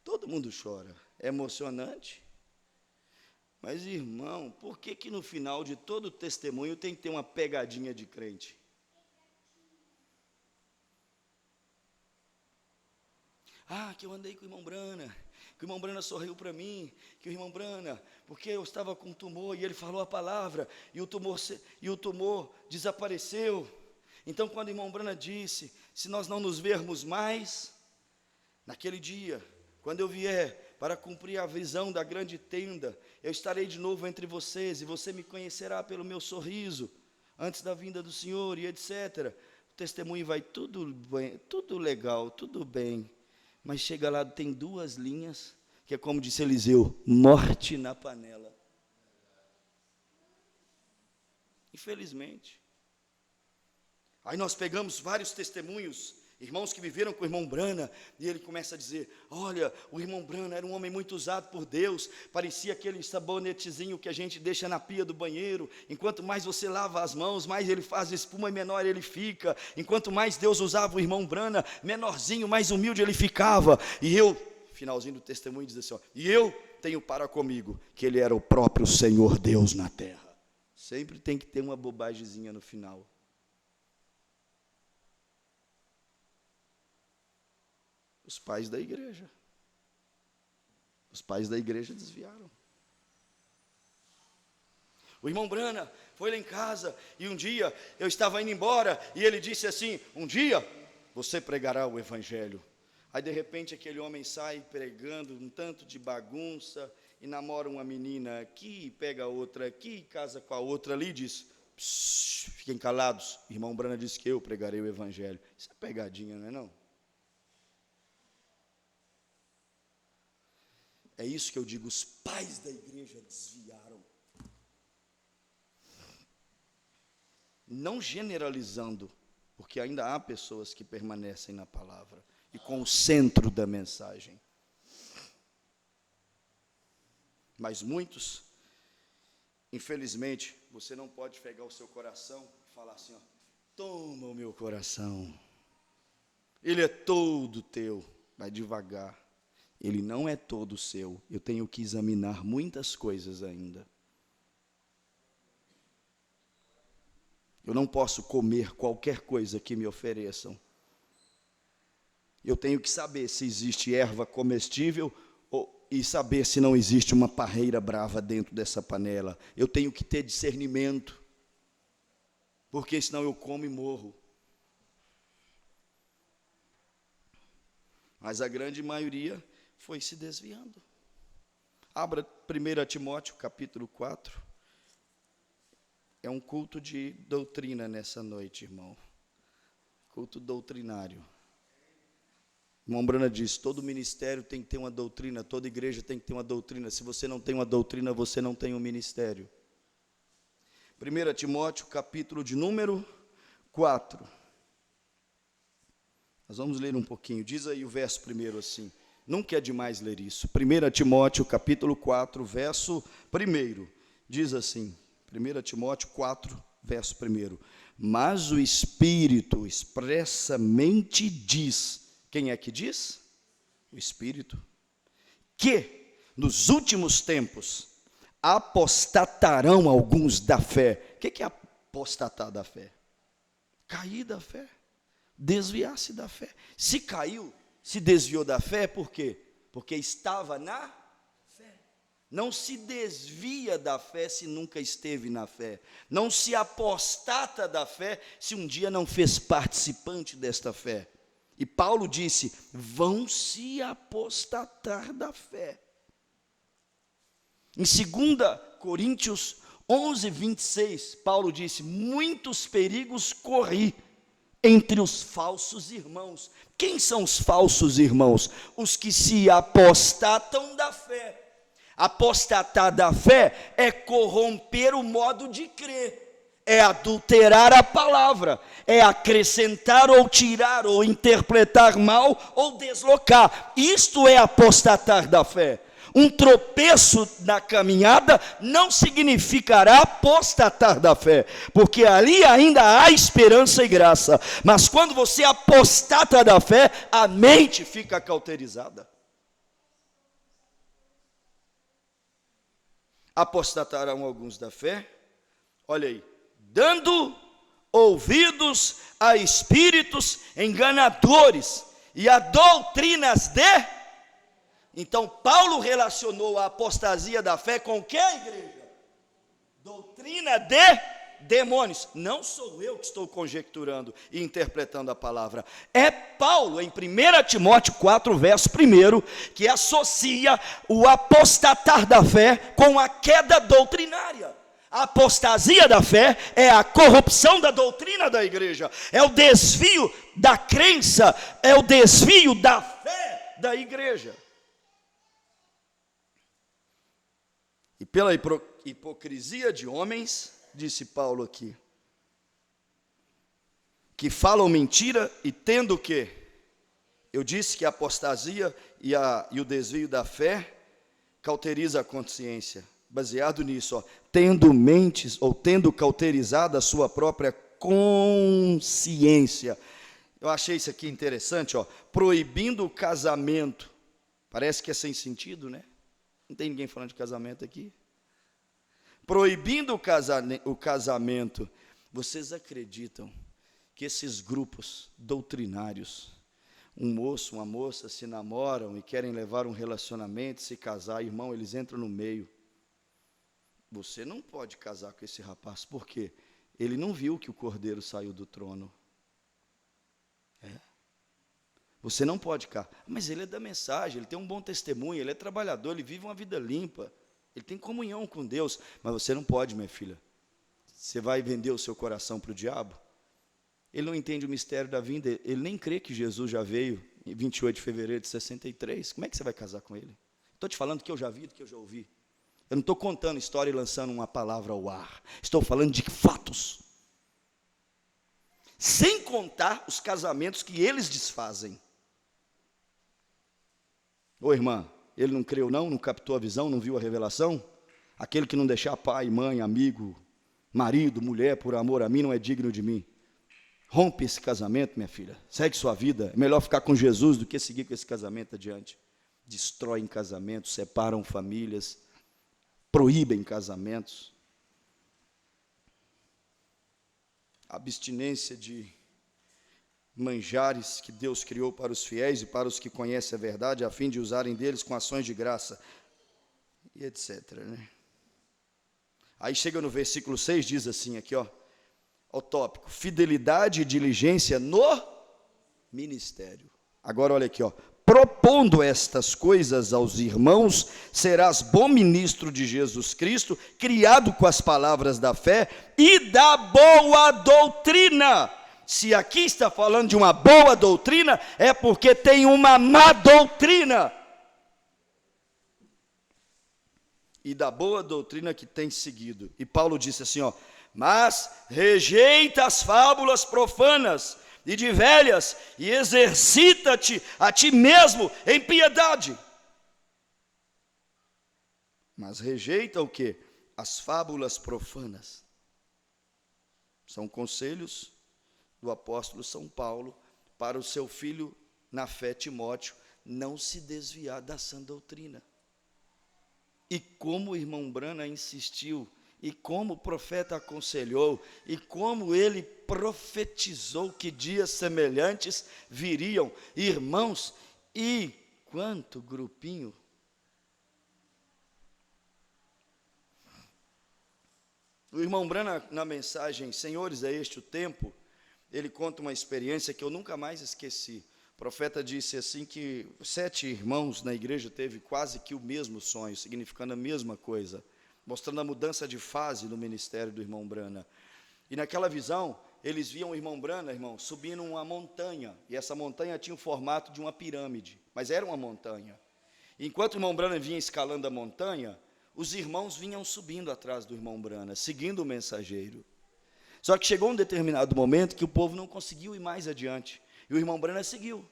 Todo mundo chora, é emocionante. Mas, irmão, por que que no final de todo testemunho tem que ter uma pegadinha de crente? Ah, que eu andei com o irmão Brana, que o irmão Brana sorriu para mim, que o irmão Brana, porque eu estava com tumor e ele falou a palavra, e o tumor desapareceu. Então, quando o irmão Brana disse, se nós não nos vermos mais, naquele dia, quando eu vier para cumprir a visão da grande tenda, eu estarei de novo entre vocês, e você me conhecerá pelo meu sorriso, antes da vinda do Senhor, e etc. O testemunho vai tudo bem, tudo legal, tudo bem, mas chega lá, tem 2 linhas, que é como disse Eliseu, morte na panela. Infelizmente. Aí nós pegamos vários testemunhos, irmãos que viveram com o irmão Brana, e ele começa a dizer, olha, o irmão Brana era um homem muito usado por Deus, parecia aquele sabonetezinho que a gente deixa na pia do banheiro, enquanto mais você lava as mãos, mais ele faz espuma e menor ele fica, enquanto mais Deus usava o irmão Brana, menorzinho, mais humilde ele ficava, e eu, finalzinho do testemunho, diz assim, ó, e eu tenho para comigo, que ele era o próprio Senhor Deus na terra. Sempre tem que ter uma bobagemzinha no final. Os pais da igreja desviaram. O irmão Brana foi lá em casa, e um dia eu estava indo embora, e ele disse assim, um dia você pregará o evangelho. Aí de repente aquele homem sai pregando um tanto de bagunça, e namora uma menina aqui, pega outra aqui, casa com a outra ali, e diz, fiquem calados, o irmão Brana disse que eu pregarei o evangelho. Isso é pegadinha, não é não? É isso que eu digo, os pais da igreja desviaram. Não generalizando, porque ainda há pessoas que permanecem na palavra e com o centro da mensagem. Mas muitos, infelizmente, você não pode pegar o seu coração e falar assim, ó, toma o meu coração, ele é todo teu, vai devagar. Ele não é todo seu, eu tenho que examinar muitas coisas ainda. Eu não posso comer qualquer coisa que me ofereçam. Eu tenho que saber se existe erva comestível e saber se não existe uma parreira brava dentro dessa panela. Eu tenho que ter discernimento, porque senão eu como e morro. Mas a grande maioria foi se desviando. Abra 1 Timóteo, capítulo 4. É um culto de doutrina nessa noite, irmão. Culto doutrinário. O irmão Brana diz, todo ministério tem que ter uma doutrina, toda igreja tem que ter uma doutrina. Se você não tem uma doutrina, você não tem um ministério. 1 Timóteo, capítulo de número 4. Nós vamos ler um pouquinho. Diz aí o verso primeiro assim. Nunca é demais ler isso. 1 Timóteo, capítulo 4, verso 1. Diz assim, 1 Timóteo 4, verso 1. Mas o Espírito expressamente diz, quem é que diz? O Espírito. Que nos últimos tempos apostatarão alguns da fé. O que é apostatar da fé? Cair da fé. Desviar-se da fé. Se caiu, se desviou da fé, por quê? Porque estava na fé. Não se desvia da fé se nunca esteve na fé. Não se apostata da fé se um dia não fez participante desta fé. E Paulo disse, vão se apostatar da fé. Em 2 Coríntios 11, 26, Paulo disse, muitos perigos corri entre os falsos irmãos. Quem são os falsos irmãos? Os que se apostatam da fé. Apostatar da fé é corromper o modo de crer, é adulterar a palavra, é acrescentar ou tirar, ou interpretar mal, ou deslocar. Isto é apostatar da fé. Um tropeço na caminhada não significará apostatar da fé, porque ali ainda há esperança e graça. Mas quando você apostata da fé, a mente fica cauterizada. Apostatarão alguns da fé, olha aí, dando ouvidos a espíritos enganadores e a doutrinas de... Então, Paulo relacionou a apostasia da fé com o que, igreja? Doutrina de demônios. Não sou eu que estou conjecturando e interpretando a palavra. É Paulo, em 1 Timóteo 4, verso 1, que associa o apostatar da fé com a queda doutrinária. A apostasia da fé é a corrupção da doutrina da igreja, é o desvio da crença, é o desvio da fé da igreja. E pela hipocrisia de homens, disse Paulo aqui, que falam mentira e tendo o quê? Eu disse que a apostasia e o desvio da fé cauteriza a consciência. Baseado nisso, tendo mentes ou tendo cauterizado a sua própria consciência. Eu achei isso aqui interessante, proibindo o casamento. Parece que é sem sentido, né? Não tem ninguém falando de casamento aqui. Proibindo o casamento. Vocês acreditam que esses grupos doutrinários, um moço, uma moça se namoram e querem levar um relacionamento, se casar, irmão, eles entram no meio. Você não pode casar com esse rapaz, por quê? Ele não viu que o cordeiro saiu do trono. Você não pode casar, mas ele é da mensagem, ele tem um bom testemunho, ele é trabalhador, ele vive uma vida limpa, ele tem comunhão com Deus, mas você não pode, minha filha. Você vai vender o seu coração para o diabo? Ele não entende o mistério da vinda, ele nem crê que Jesus já veio em 28 de fevereiro de 63. Como é que você vai casar com ele? Estou te falando do que eu já vi, do que eu já ouvi. Eu não estou contando história e lançando uma palavra ao ar. Estou falando de fatos. Sem contar os casamentos que eles desfazem. Ô irmã, ele não creu não captou a visão, não viu a revelação? Aquele que não deixar pai, mãe, amigo, marido, mulher, por amor a mim, não é digno de mim. Rompe esse casamento, minha filha, segue sua vida. É melhor ficar com Jesus do que seguir com esse casamento adiante. Destroem casamentos, separam famílias, proíbem casamentos. Abstinência de manjares que Deus criou para os fiéis e para os que conhecem a verdade, a fim de usarem deles com ações de graça, e etc. Né? Aí chega no versículo 6, diz assim aqui, o tópico, fidelidade e diligência no ministério. Agora olha aqui, propondo estas coisas aos irmãos, serás bom ministro de Jesus Cristo, criado com as palavras da fé e da boa doutrina. Se aqui está falando de uma boa doutrina, é porque tem uma má doutrina. E da boa doutrina que tem seguido. E Paulo disse assim, mas rejeita as fábulas profanas e de velhas, e exercita-te a ti mesmo em piedade. Mas rejeita o quê? As fábulas profanas. São conselhos do apóstolo São Paulo para o seu filho na fé Timóteo não se desviar da sã doutrina. E como o irmão Brana insistiu, e como o profeta aconselhou, e como ele profetizou que dias semelhantes viriam, irmãos, e quanto grupinho. O irmão Brana, na mensagem Senhores, é este o tempo, ele conta uma experiência que eu nunca mais esqueci. O profeta disse assim que 7 irmãos na igreja teve quase que o mesmo sonho, significando a mesma coisa, mostrando a mudança de fase no ministério do irmão Brana. E naquela visão, eles viam o irmão Brana, subindo uma montanha, e essa montanha tinha o formato de uma pirâmide, mas era uma montanha. E enquanto o irmão Brana vinha escalando a montanha, os irmãos vinham subindo atrás do irmão Brana, seguindo o mensageiro. Só que chegou um determinado momento que o povo não conseguiu ir mais adiante, e o irmão Brana seguiu.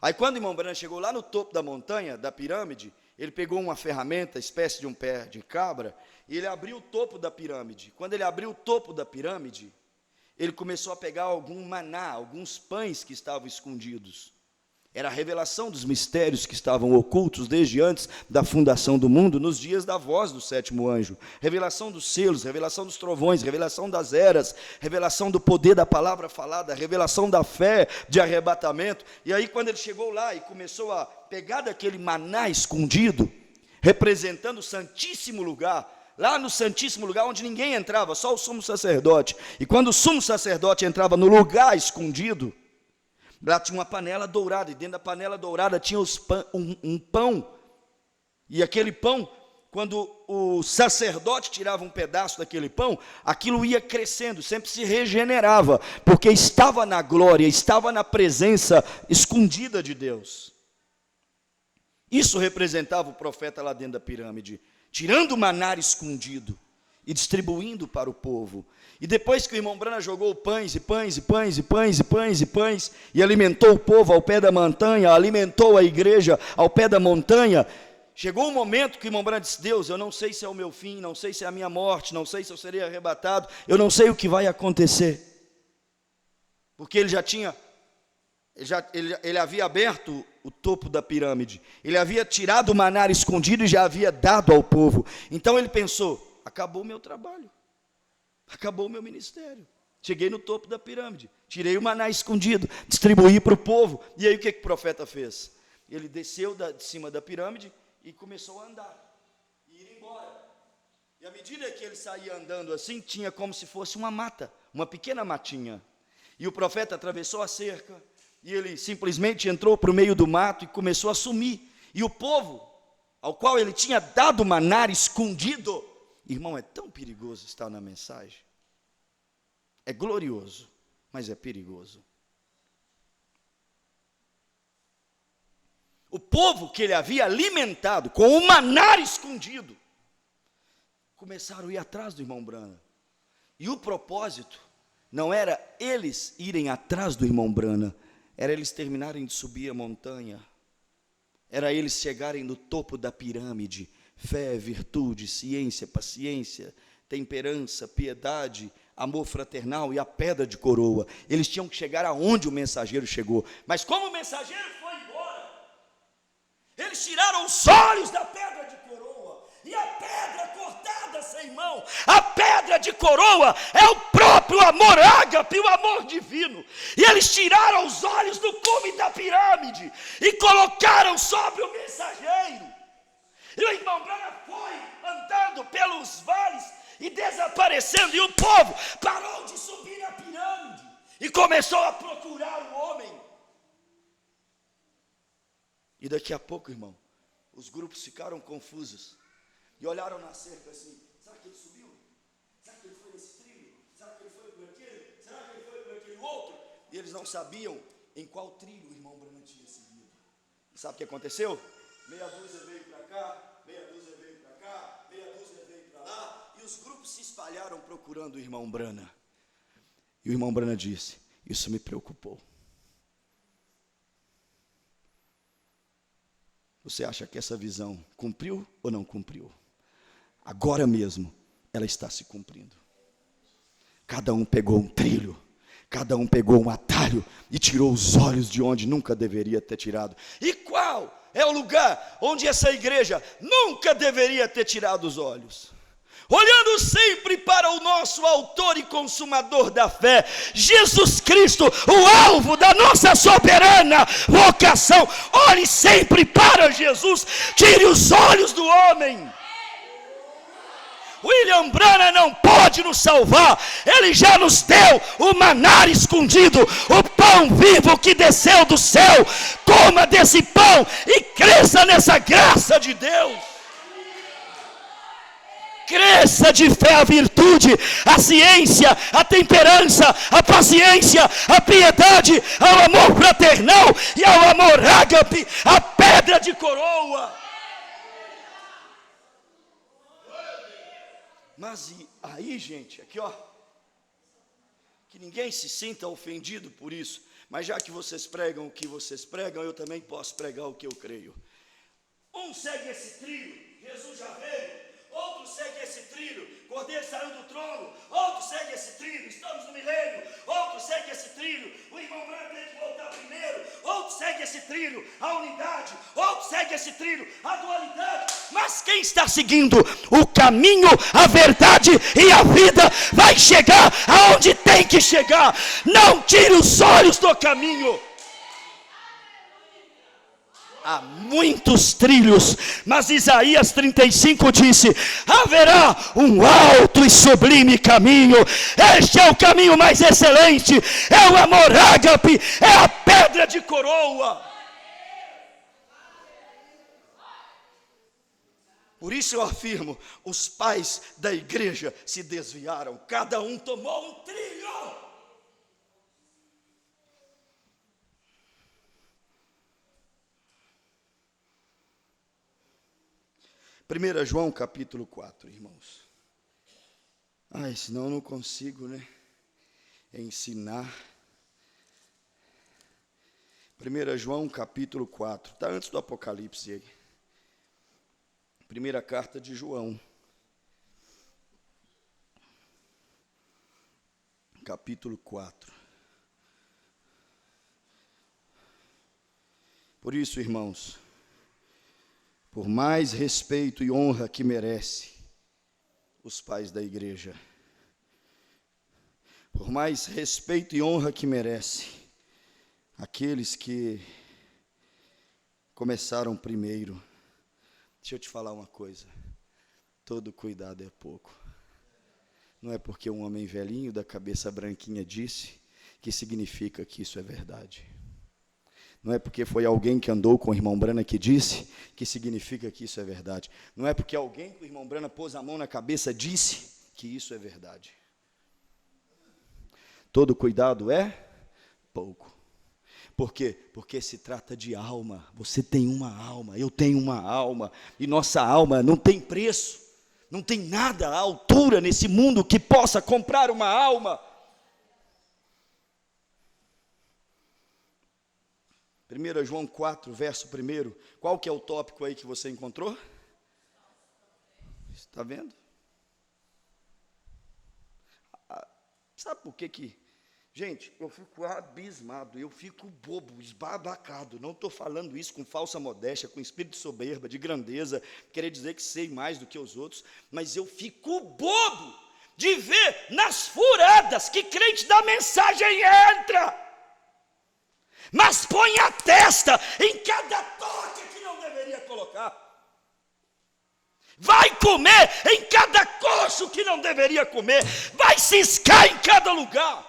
Aí quando o irmão Brana chegou lá no topo da montanha, da pirâmide, ele pegou uma ferramenta, espécie de um pé de cabra, e ele abriu o topo da pirâmide. Quando ele abriu o topo da pirâmide, ele começou a pegar algum maná, alguns pães que estavam escondidos. Era a revelação dos mistérios que estavam ocultos desde antes da fundação do mundo, nos dias da voz do sétimo anjo. Revelação dos selos, revelação dos trovões, revelação das eras, revelação do poder da palavra falada, revelação da fé de arrebatamento. E aí quando ele chegou lá e começou a pegar daquele maná escondido, representando o santíssimo lugar, lá no santíssimo lugar onde ninguém entrava, só o sumo sacerdote. E quando o sumo sacerdote entrava no lugar escondido, lá tinha uma panela dourada, e dentro da panela dourada tinha um pão, e aquele pão, quando o sacerdote tirava um pedaço daquele pão, aquilo ia crescendo, sempre se regenerava, porque estava na glória, estava na presença escondida de Deus. Isso representava o profeta lá dentro da pirâmide, tirando o maná escondido e distribuindo para o povo. E depois que o irmão Brana jogou pães e pães e pães e pães e pães e pães, e alimentou o povo ao pé da montanha, alimentou a igreja ao pé da montanha, chegou um momento que o irmão Brana disse: Deus, eu não sei se é o meu fim, não sei se é a minha morte, não sei se eu serei arrebatado, eu não sei o que vai acontecer. Porque ele já tinha, ele havia aberto o topo da pirâmide, ele havia tirado o maná escondido e já havia dado ao povo. Então ele pensou: acabou o meu trabalho, acabou o meu ministério. Cheguei no topo da pirâmide, tirei o maná escondido, distribuí para o povo. E aí o que o profeta fez? Ele desceu de cima da pirâmide e começou a andar, e ir embora. E à medida que ele saía andando assim, tinha como se fosse uma mata, uma pequena matinha. E o profeta atravessou a cerca, e ele simplesmente entrou para o meio do mato e começou a sumir. E o povo, ao qual ele tinha dado maná escondido, irmão, é tão perigoso estar na mensagem. É glorioso, mas é perigoso. O povo que ele havia alimentado com o maná escondido, começaram a ir atrás do irmão Brana. E o propósito não era eles irem atrás do irmão Brana, era eles terminarem de subir a montanha, era eles chegarem no topo da pirâmide. Fé, virtude, ciência, paciência, temperança, piedade, amor fraternal e a pedra de coroa. Eles tinham que chegar aonde o mensageiro chegou. Mas como o mensageiro foi embora, eles tiraram os olhos da pedra de coroa, e a pedra cortada sem mão, a pedra de coroa é o próprio amor ágape, o amor divino. E eles tiraram os olhos do cume da pirâmide e colocaram sobre o mensageiro. E o irmão Brana foi andando pelos vales e desaparecendo, e o povo parou de subir a pirâmide e começou a procurar o homem. E daqui a pouco, irmão, os grupos ficaram confusos e olharam na cerca assim: será que ele subiu? Será que ele foi nesse trilho? Será que ele foi por aquele? Será que ele foi por aquele outro? E eles não sabiam em qual trilho o irmão Brana tinha seguido. E sabe o que aconteceu? Meia dúzia veio para cá, meia dúzia veio para cá, meia dúzia veio para lá, e os grupos se espalharam procurando o irmão Brana. E o irmão Brana disse: isso me preocupou. Você acha que essa visão cumpriu ou não cumpriu? Agora mesmo ela está se cumprindo. Cada um pegou um trilho, cada um pegou um atalho e tirou os olhos de onde nunca deveria ter tirado. E qual é o lugar onde essa igreja nunca deveria ter tirado os olhos? Olhando sempre para o nosso autor e consumador da fé, Jesus Cristo, o alvo da nossa soberana vocação. Olhe sempre para Jesus, tire os olhos do homem. William Brana não pode nos salvar, ele já nos deu o maná escondido, o pão vivo que desceu do céu. Coma desse pão e cresça nessa graça de Deus. Cresça de fé a virtude, a ciência, a temperança, a paciência, a piedade, ao amor fraternal e ao amor ágape, a pedra de coroa. Mas e aí, gente, aqui ó, que ninguém se sinta ofendido por isso, mas já que vocês pregam o que vocês pregam, eu também posso pregar o que eu creio. Um segue esse trilho, Jesus já veio. Outro segue esse trilho, Cordeiro saiu do trono. Outro segue esse trilho, estamos no milênio. Outro segue esse trilho, o irmão branco tem que voltar primeiro. Outro segue esse trilho, a unidade. Outro segue esse trilho, a dualidade. Mas quem está seguindo o caminho, a verdade e a vida vai chegar aonde tem que chegar. Não tire os olhos do caminho. Há muitos trilhos, mas Isaías 35 disse: haverá um alto e sublime caminho. Este é o caminho mais excelente, é o amor ágape, é a pedra de coroa. Por isso eu afirmo, os pais da igreja se desviaram, cada um tomou um trilho. 1 João capítulo 4, irmãos. Senão eu não consigo, ensinar. 1 João capítulo 4, está antes do Apocalipse aí. Primeira carta de João. Capítulo 4. Por isso, irmãos, por mais respeito e honra que merece os pais da igreja, por mais respeito e honra que merece aqueles que começaram primeiro, deixa eu te falar uma coisa, todo cuidado é pouco. Não é porque um homem velhinho da cabeça branquinha disse que significa que isso é verdade. Não é porque foi alguém que andou com o irmão Brana que disse que significa que isso é verdade. Não é porque alguém que o irmão Brana pôs a mão na cabeça disse que isso é verdade. Todo cuidado é pouco. Por quê? Porque se trata de alma. Você tem uma alma, eu tenho uma alma. E nossa alma não tem preço. Não tem nada à altura nesse mundo que possa comprar uma alma. 1 João 4, verso 1, qual que é o tópico aí que você encontrou? Está vendo? Sabe por que gente, eu fico abismado, eu fico bobo, esbabacado, não estou falando isso com falsa modéstia, com espírito de soberba, de grandeza, querer dizer que sei mais do que os outros, mas eu fico bobo de ver nas furadas que crente da mensagem entra, mas põe a testa em cada toque que não deveria colocar. Vai comer em cada coxo que não deveria comer. Vai ciscar em cada lugar.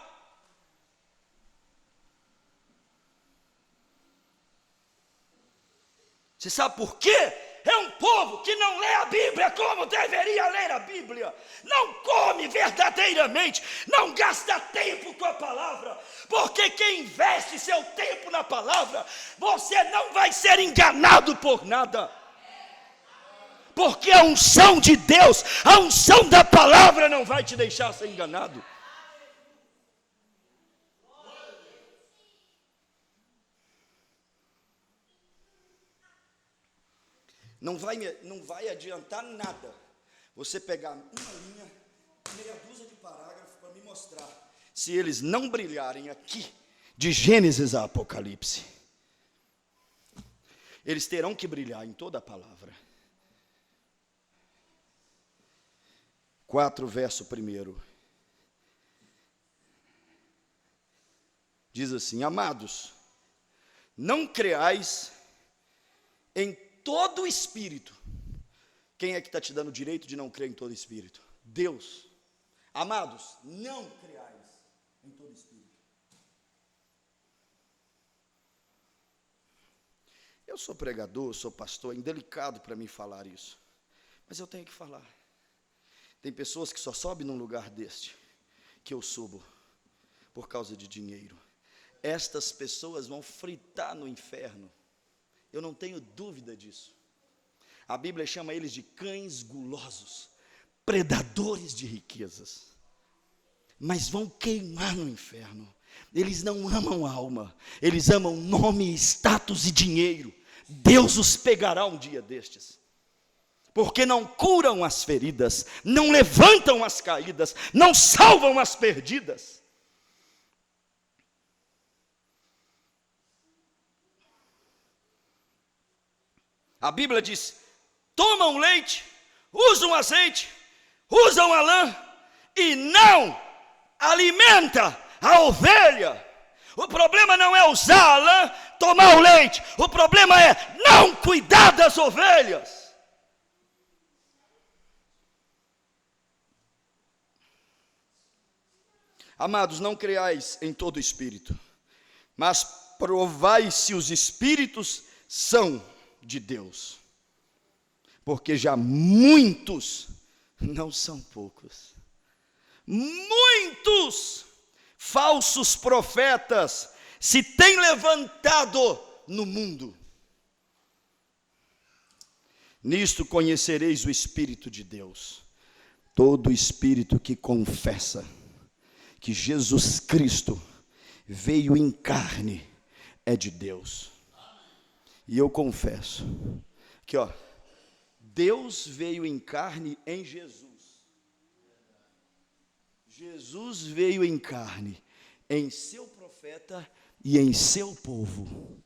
Você sabe por quê? É um povo que não lê a Bíblia como deveria ler a Bíblia. Não come verdadeiramente. Não gasta tempo com a palavra. Porque quem investe seu tempo na palavra, você não vai ser enganado por nada. Porque a unção de Deus, a unção da palavra não vai te deixar ser enganado. Não vai adiantar nada você pegar uma linha, meia dúzia de parágrafos para me mostrar, se eles não brilharem aqui, de Gênesis a Apocalipse. Eles terão que brilhar em toda a palavra. 4, verso 1. Diz assim: amados, não creais em todo o espírito. Quem é que está te dando o direito de não crer em todo espírito? Deus. Amados, não creais em todo espírito. Eu sou pregador, sou pastor, é indelicado para mim falar isso, mas eu tenho que falar. Tem pessoas que só sobem num lugar deste, que eu subo, por causa de dinheiro. Estas pessoas vão fritar no inferno. Eu não tenho dúvida disso. A Bíblia chama eles de cães gulosos, predadores de riquezas. mas vão queimar no inferno. Eles não amam a alma, eles amam nome, status e dinheiro. Deus os pegará um dia destes, porque não curam as feridas, não levantam as caídas, não salvam as perdidas. A Bíblia diz: tomam leite, usam azeite, usam a lã, e não alimenta a ovelha. O problema não é usar a lã, tomar o leite. O problema é não cuidar das ovelhas. Amados, não creais em todo espírito, mas provai se os espíritos são de Deus, porque já muitos, não são poucos, muitos falsos profetas se têm levantado no mundo. Nisto conhecereis o Espírito de Deus. Todo espírito que confessa que Jesus Cristo veio em carne é de Deus. E eu confesso que, Deus veio em carne em Jesus. Jesus veio em carne em seu profeta e em seu povo.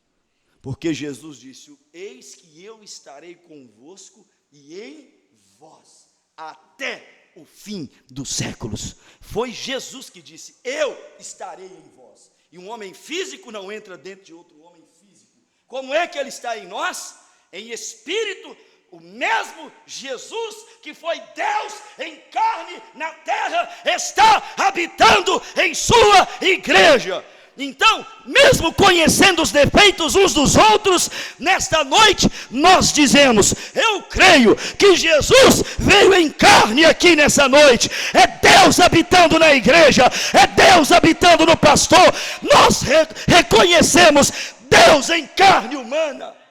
Porque Jesus disse: eis que eu estarei convosco e em vós até o fim dos séculos. Foi Jesus que disse: eu estarei em vós. E um homem físico não entra dentro de outro homem físico. Como é que ele está em nós? Em espírito. O mesmo Jesus que foi Deus em carne na terra está habitando em sua igreja. Então, mesmo conhecendo os defeitos uns dos outros, nesta noite nós dizemos: eu creio que Jesus veio em carne aqui nessa noite. É Deus habitando na igreja, é Deus habitando no pastor. Nós reconhecemos Deus em carne humana.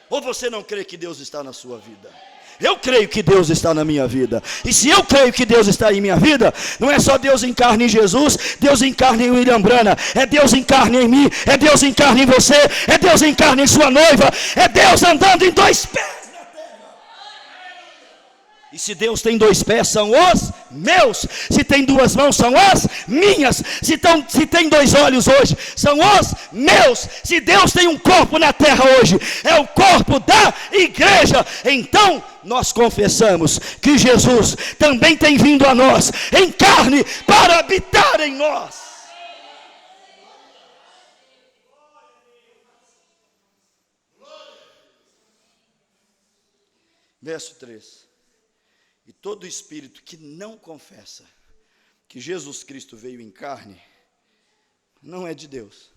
Ou você não crê que Deus está na sua vida? Eu creio que Deus está na minha vida. E se eu creio que Deus está em minha vida, não é só Deus em carne em Jesus, Deus em carne em William Brana, é Deus em carne em mim, é Deus em carne em você, é Deus em carne em sua noiva, é Deus andando em dois pés na terra. E se Deus tem dois pés, são os meus. Se tem duas mãos, são as minhas. Se tem dois olhos hoje, são os meus. Se Deus tem um corpo na terra hoje, é o corpo da igreja. Então, nós confessamos que Jesus também tem vindo a nós em carne para habitar em nós. Verso 3. E todo espírito que não confessa que Jesus Cristo veio em carne, não é de Deus.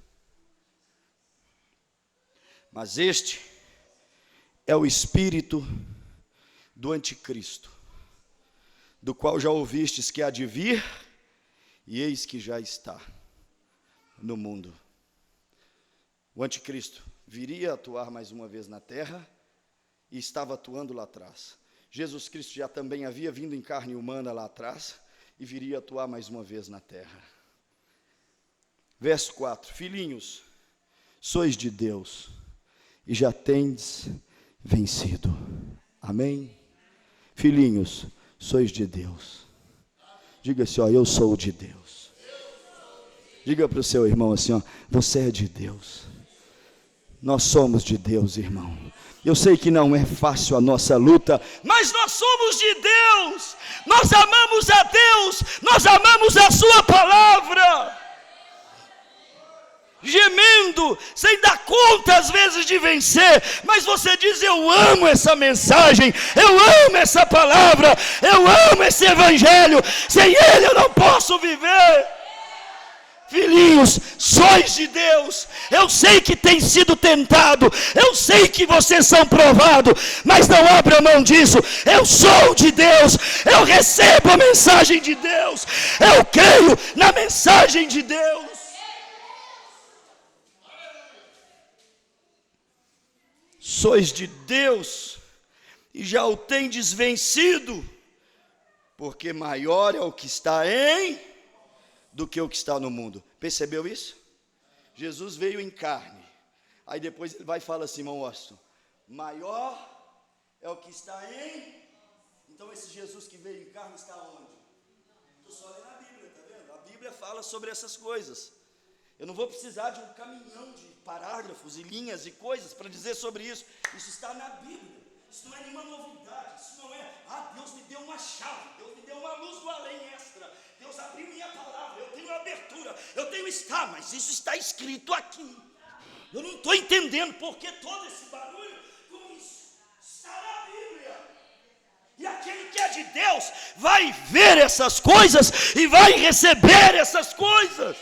Mas este é o espírito do anticristo, do qual já ouvistes que há de vir, e eis que já está no mundo. O anticristo viria atuar mais uma vez na terra, e estava atuando lá atrás. Jesus Cristo já também havia vindo em carne humana lá atrás, e viria atuar mais uma vez na terra. Verso 4. Filhinhos, sois de Deus, e já tendes vencido. Amém? Filhinhos, sois de Deus. Diga assim, eu sou de Deus. Diga para o seu irmão assim, você é de Deus. Nós somos de Deus, irmão. Eu sei que não é fácil a nossa luta, mas nós somos de Deus. Nós amamos a Deus, nós amamos a sua palavra. Gemendo, sem dar conta às vezes de vencer, mas você diz: eu amo essa mensagem, eu amo essa palavra, eu amo esse evangelho, sem ele eu não posso viver. Filhinhos, sois de Deus. Eu sei que tem sido tentado, eu sei que vocês são provados, mas não abra mão disso. Eu sou de Deus, eu recebo a mensagem de Deus, eu creio na mensagem de Deus. Sois de Deus e já o tendes vencido, porque maior é o que está em do que o que está no mundo. Percebeu isso? Jesus veio em carne. Aí depois ele vai e fala assim, irmão Washington, maior é o que está em... Então esse Jesus que veio em carne está onde? Estou só lendo a Bíblia, está vendo? A Bíblia fala sobre essas coisas. Eu não vou precisar de um caminhão de parágrafos e linhas e coisas para dizer sobre isso. Isso está na Bíblia. Isso não é nenhuma novidade. Isso não é, Deus me deu uma chave, Deus me deu uma luz do além extra, Deus abriu minha palavra, eu tenho abertura, eu tenho estar, mas isso está escrito aqui. Eu não estou entendendo por que todo esse barulho com isso. Está na Bíblia. E aquele que é de Deus vai ver essas coisas e vai receber essas coisas.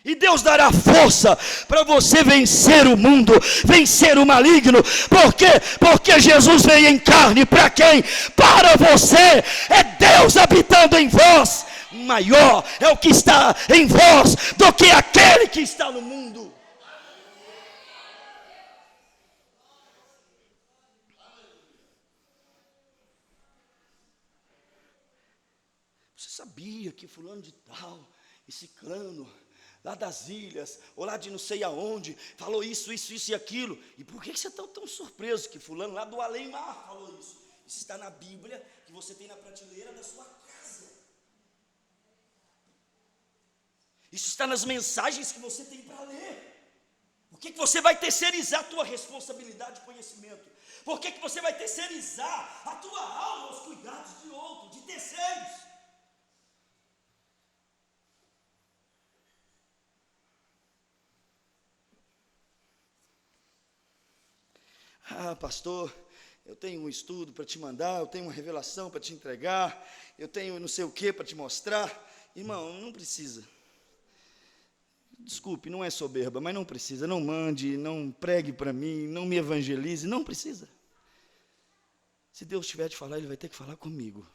E Deus dará força para você vencer o mundo, vencer o maligno. Por quê? Porque Jesus veio em carne para quem? Para você. É Deus habitando em vós. Maior é o que está em vós do que aquele que está no mundo. Você sabia que fulano de tal, esse ciclano, lá das ilhas, ou lá de não sei aonde, falou isso e aquilo? E por que você está tão surpreso que fulano lá do além-mar falou isso? Isso está na Bíblia, que você tem na prateleira da sua casa. Isso está nas mensagens que você tem para ler. Por que você vai terceirizar a tua responsabilidade de conhecimento? Por que você vai terceirizar a tua alma aos cuidados de outro, de terceiros? Pastor, eu tenho um estudo para te mandar, eu tenho uma revelação para te entregar, eu tenho não sei o que para te mostrar. Irmão, não precisa. Desculpe, não é soberba, mas não precisa. Não mande, não pregue para mim, não me evangelize, não precisa. Se Deus tiver de falar, Ele vai ter que falar comigo.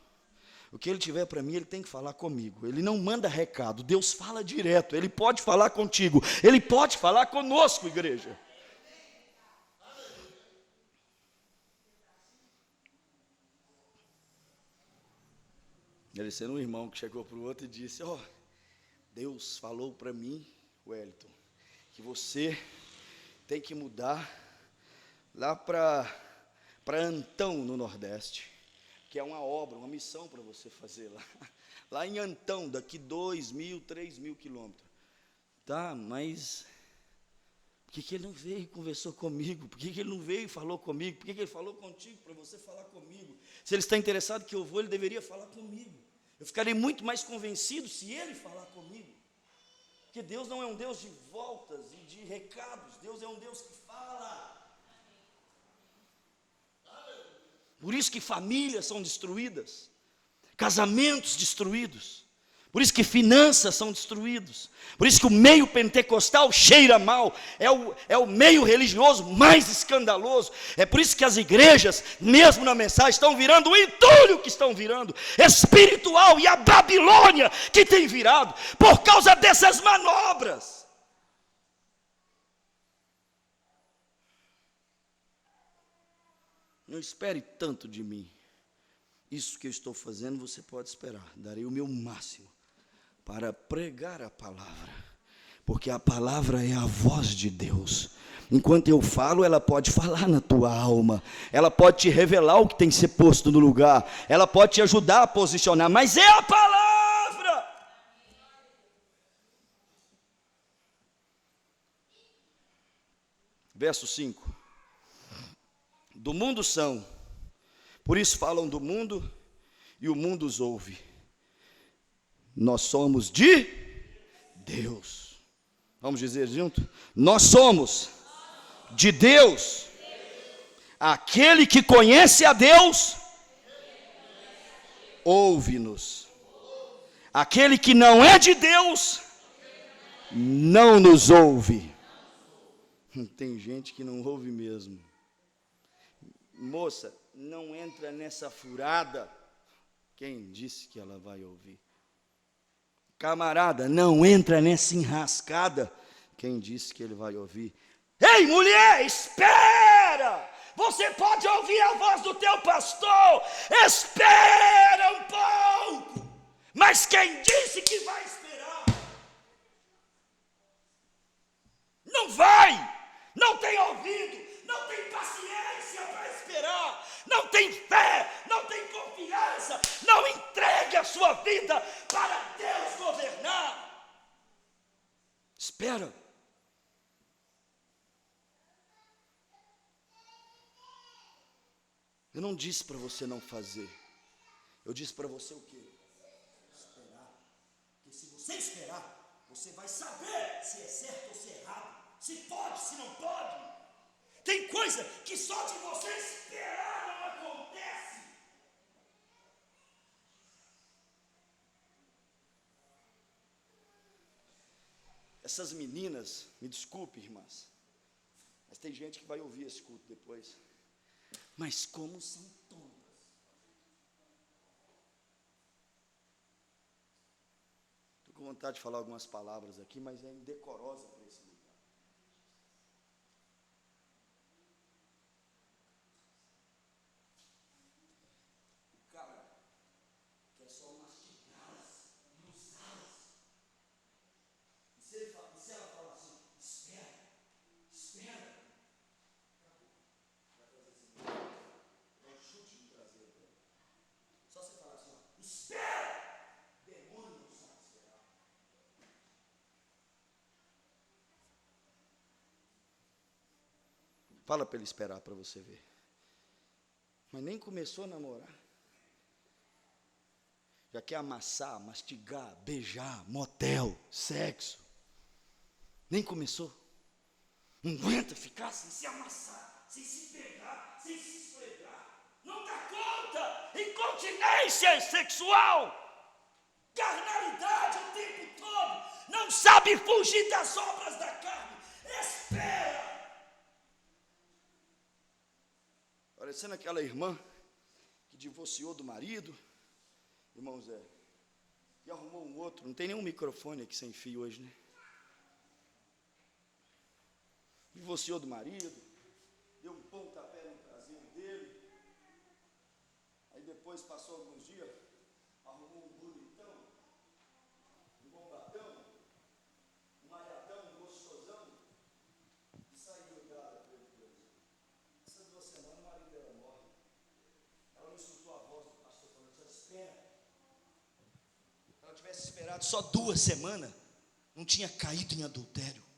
O que Ele tiver para mim, Ele tem que falar comigo. Ele não manda recado, Deus fala direto. Ele pode falar contigo, Ele pode falar conosco, igreja. Ele sendo um irmão que chegou para o outro e disse, Deus falou para mim, Wellington, que você tem que mudar lá para Antão, no Nordeste, que é uma obra, uma missão para você fazer lá em Antão, daqui 2.000, 3.000 quilômetros. Tá, mas por que ele não veio e conversou comigo? Por que ele não veio e falou comigo? Por que ele falou contigo para você falar comigo? Se ele está interessado que eu vou, ele deveria falar comigo. Eu ficarei muito mais convencido se ele falar comigo. Porque Deus não é um Deus de voltas e de recados. Deus é um Deus que fala. Por isso que famílias são destruídas, casamentos destruídos. Por isso que finanças são destruídos. Por isso que o meio pentecostal cheira mal. É o meio religioso mais escandaloso. É por isso que as igrejas, mesmo na mensagem, estão virando o entulho que estão virando. Espiritual e a Babilônia que tem virado. Por causa dessas manobras. Não espere tanto de mim. Isso que eu estou fazendo você pode esperar. Darei o meu máximo para pregar a palavra, porque a palavra é a voz de Deus. Enquanto eu falo, ela pode falar na tua alma, ela pode te revelar o que tem que ser posto no lugar, ela pode te ajudar a posicionar, mas é a palavra. Verso 5. Do mundo são, por isso falam do mundo, e o mundo os ouve. Nós somos de Deus. Vamos dizer junto? Nós somos de Deus. Aquele que conhece a Deus, ouve-nos. Aquele que não é de Deus, não nos ouve. Tem gente que não ouve mesmo. Moça, não entra nessa furada. Quem disse que ela vai ouvir? Camarada, não entra nessa enrascada. Quem disse que ele vai ouvir? Ei, mulher, espera! Você pode ouvir a voz do teu pastor. Espera um pouco. Mas quem disse que vai esperar? sua vida para Deus governar. Espera. Eu não disse para você não fazer. Eu disse para você o quê? Esperar. Porque se você esperar, você vai saber se é certo ou se é errado. Se pode, se não pode. Tem coisa que só de você esperar não acontece. Essas meninas, me desculpe, irmãs, mas tem gente que vai ouvir esse culto depois. Mas como são tontas. Estou com vontade de falar algumas palavras aqui, mas é indecorosa para esse lugar. O cara quer só mastigá-las, usá-las. E se ela falar assim, espera, espera. Só você falar assim, ó, espera! Demônio não sabe esperar. Fala para ele esperar para você ver. Mas nem começou a namorar. Já quer amassar, mastigar, beijar, motel, sexo. Nem começou. Não aguenta ficar sem se amassar, sem se pegar, sem se esfregar. Não dá conta. Incontinência sexual. Carnalidade o tempo todo. Não sabe fugir das obras da carne. Espera. Parecendo aquela irmã que divorciou do marido, irmão Zé, e arrumou um outro. Não tem nenhum microfone aqui sem fio hoje, né? Divorciou do marido, deu um pontapé no traseiro dele, aí depois passou alguns dias, arrumou um bonitão, um bombadão, um malhadão, um gostosão, e saiu dela para ele. Essas 2 semanas o marido dela morre. Ela não escutou a voz do pastor falando, espera. Se ela tivesse esperado só 2 semanas, não tinha caído em adultério.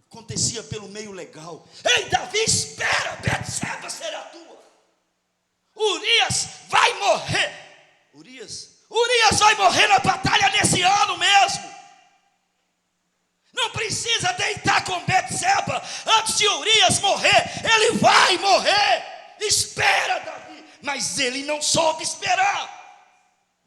Acontecia pelo meio legal. Ei, Davi, espera, Betseba será tua. Urias vai morrer. Urias vai morrer na batalha nesse ano mesmo. Não precisa deitar com Betseba antes de Urias morrer. Ele vai morrer. Espera, Davi. Mas ele não soube esperar.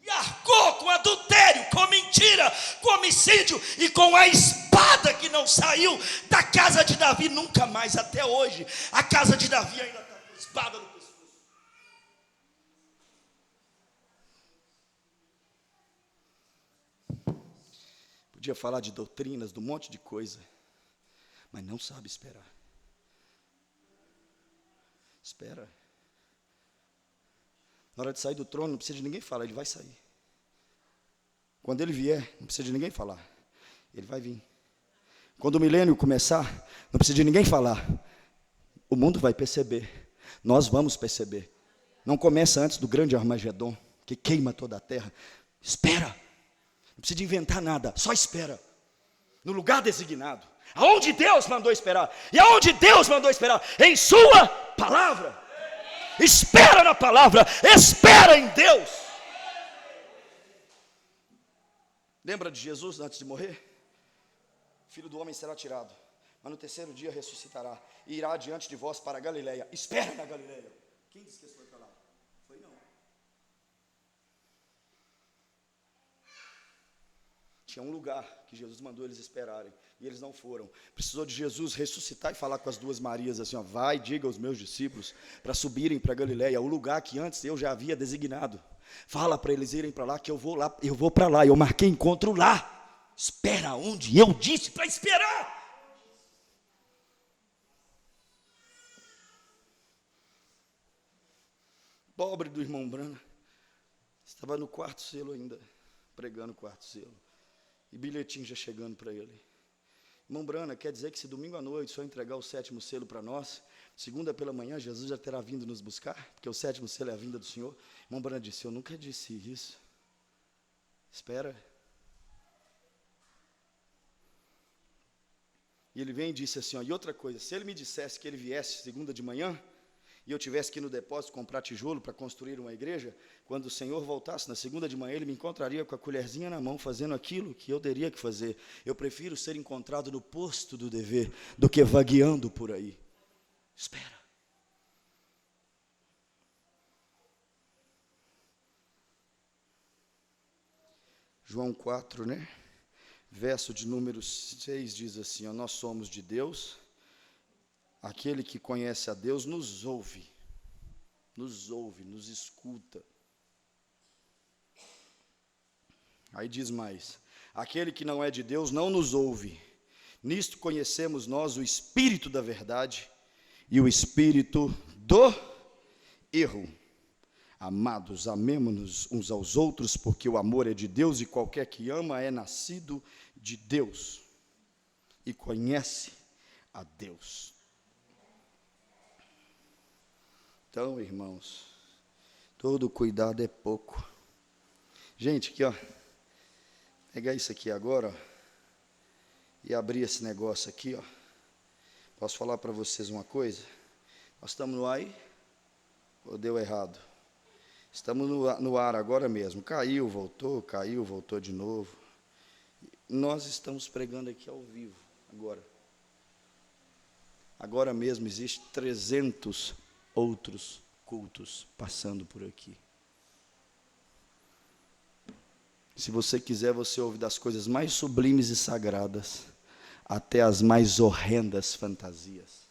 E arcou com adultério, com mentira, com homicídio e com a espada que não saiu da casa de Davi nunca mais, até hoje. A casa de Davi ainda está com a espada no pescoço. Podia falar de doutrinas, de um monte de coisa, mas não sabe esperar. Espera. Na hora de sair do trono, não precisa de ninguém falar, ele vai sair. Quando ele vier, não precisa de ninguém falar, ele vai vir. Quando o milênio começar, não precisa de ninguém falar, o mundo vai perceber, nós vamos perceber. Não começa antes do grande Armagedon, que queima toda a terra. Espera, não precisa de inventar nada, só espera. No lugar designado, aonde Deus mandou esperar. E aonde Deus mandou esperar? Em sua palavra. Espera na palavra, espera em Deus. Lembra de Jesus antes de morrer? Filho do homem será tirado, mas no 3º dia ressuscitará e irá diante de vós para a Galileia. Espera na Galileia. Quem disse que foi para lá? Foi não. Tinha um lugar que Jesus mandou eles esperarem e eles não foram. Precisou de Jesus ressuscitar e falar com as 2 Marias assim, ó, vai, diga aos meus discípulos para subirem para a Galileia, o lugar que antes eu já havia designado. Fala para eles irem para lá, que eu vou para lá, eu marquei encontro lá. Espera onde eu disse para esperar. Pobre do irmão Brana, estava no 4º selo ainda, pregando o 4º selo, e bilhetinho já chegando para ele. Irmão Brana, quer dizer que se domingo à noite só entregar o 7º selo para nós, Segunda pela manhã, Jesus já terá vindo nos buscar, porque o sétimo selo é a vinda do Senhor. Irmão Branham disse, eu nunca disse isso. Espera. E ele vem e disse assim, ó, e outra coisa, se ele me dissesse que ele viesse segunda de manhã, e eu tivesse que ir no depósito comprar tijolo para construir uma igreja, quando o Senhor voltasse na segunda de manhã, ele me encontraria com a colherzinha na mão, fazendo aquilo que eu teria que fazer. Eu prefiro ser encontrado no posto do dever, do que vagueando por aí. Espera. João 4, né? Verso de número 6 diz assim, ó, nós somos de Deus, aquele que conhece a Deus nos ouve, nos escuta. Aí diz mais, aquele que não é de Deus não nos ouve, nisto conhecemos nós o espírito da verdade e o espírito do erro. Amados, amemo-nos uns aos outros, porque o amor é de Deus, e qualquer que ama é nascido de Deus e conhece a Deus. Então, irmãos, todo cuidado é pouco. Gente, aqui, ó, pegar isso aqui agora, ó, e abrir esse negócio aqui, ó. Posso falar para vocês uma coisa? Nós estamos no ar aí? Ou deu errado? Estamos no ar agora mesmo. Caiu, voltou de novo. Nós estamos pregando aqui ao vivo, agora. Agora mesmo existe 300 outros cultos passando por aqui. Se você quiser, você ouve das coisas mais sublimes e sagradas, até as mais horrendas fantasias.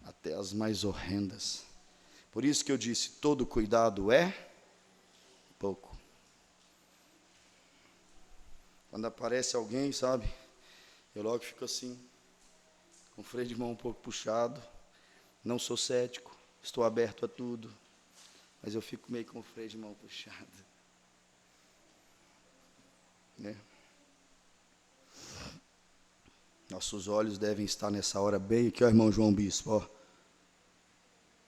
Até as mais horrendas. Por isso que eu disse, todo cuidado é pouco. Quando aparece alguém, sabe, eu logo fico assim, com o freio de mão um pouco puxado. Não sou cético, estou aberto a tudo, mas eu fico meio com o freio de mão puxado, né? Nossos olhos devem estar nessa hora bem aqui, ó, irmão João Bispo, ó.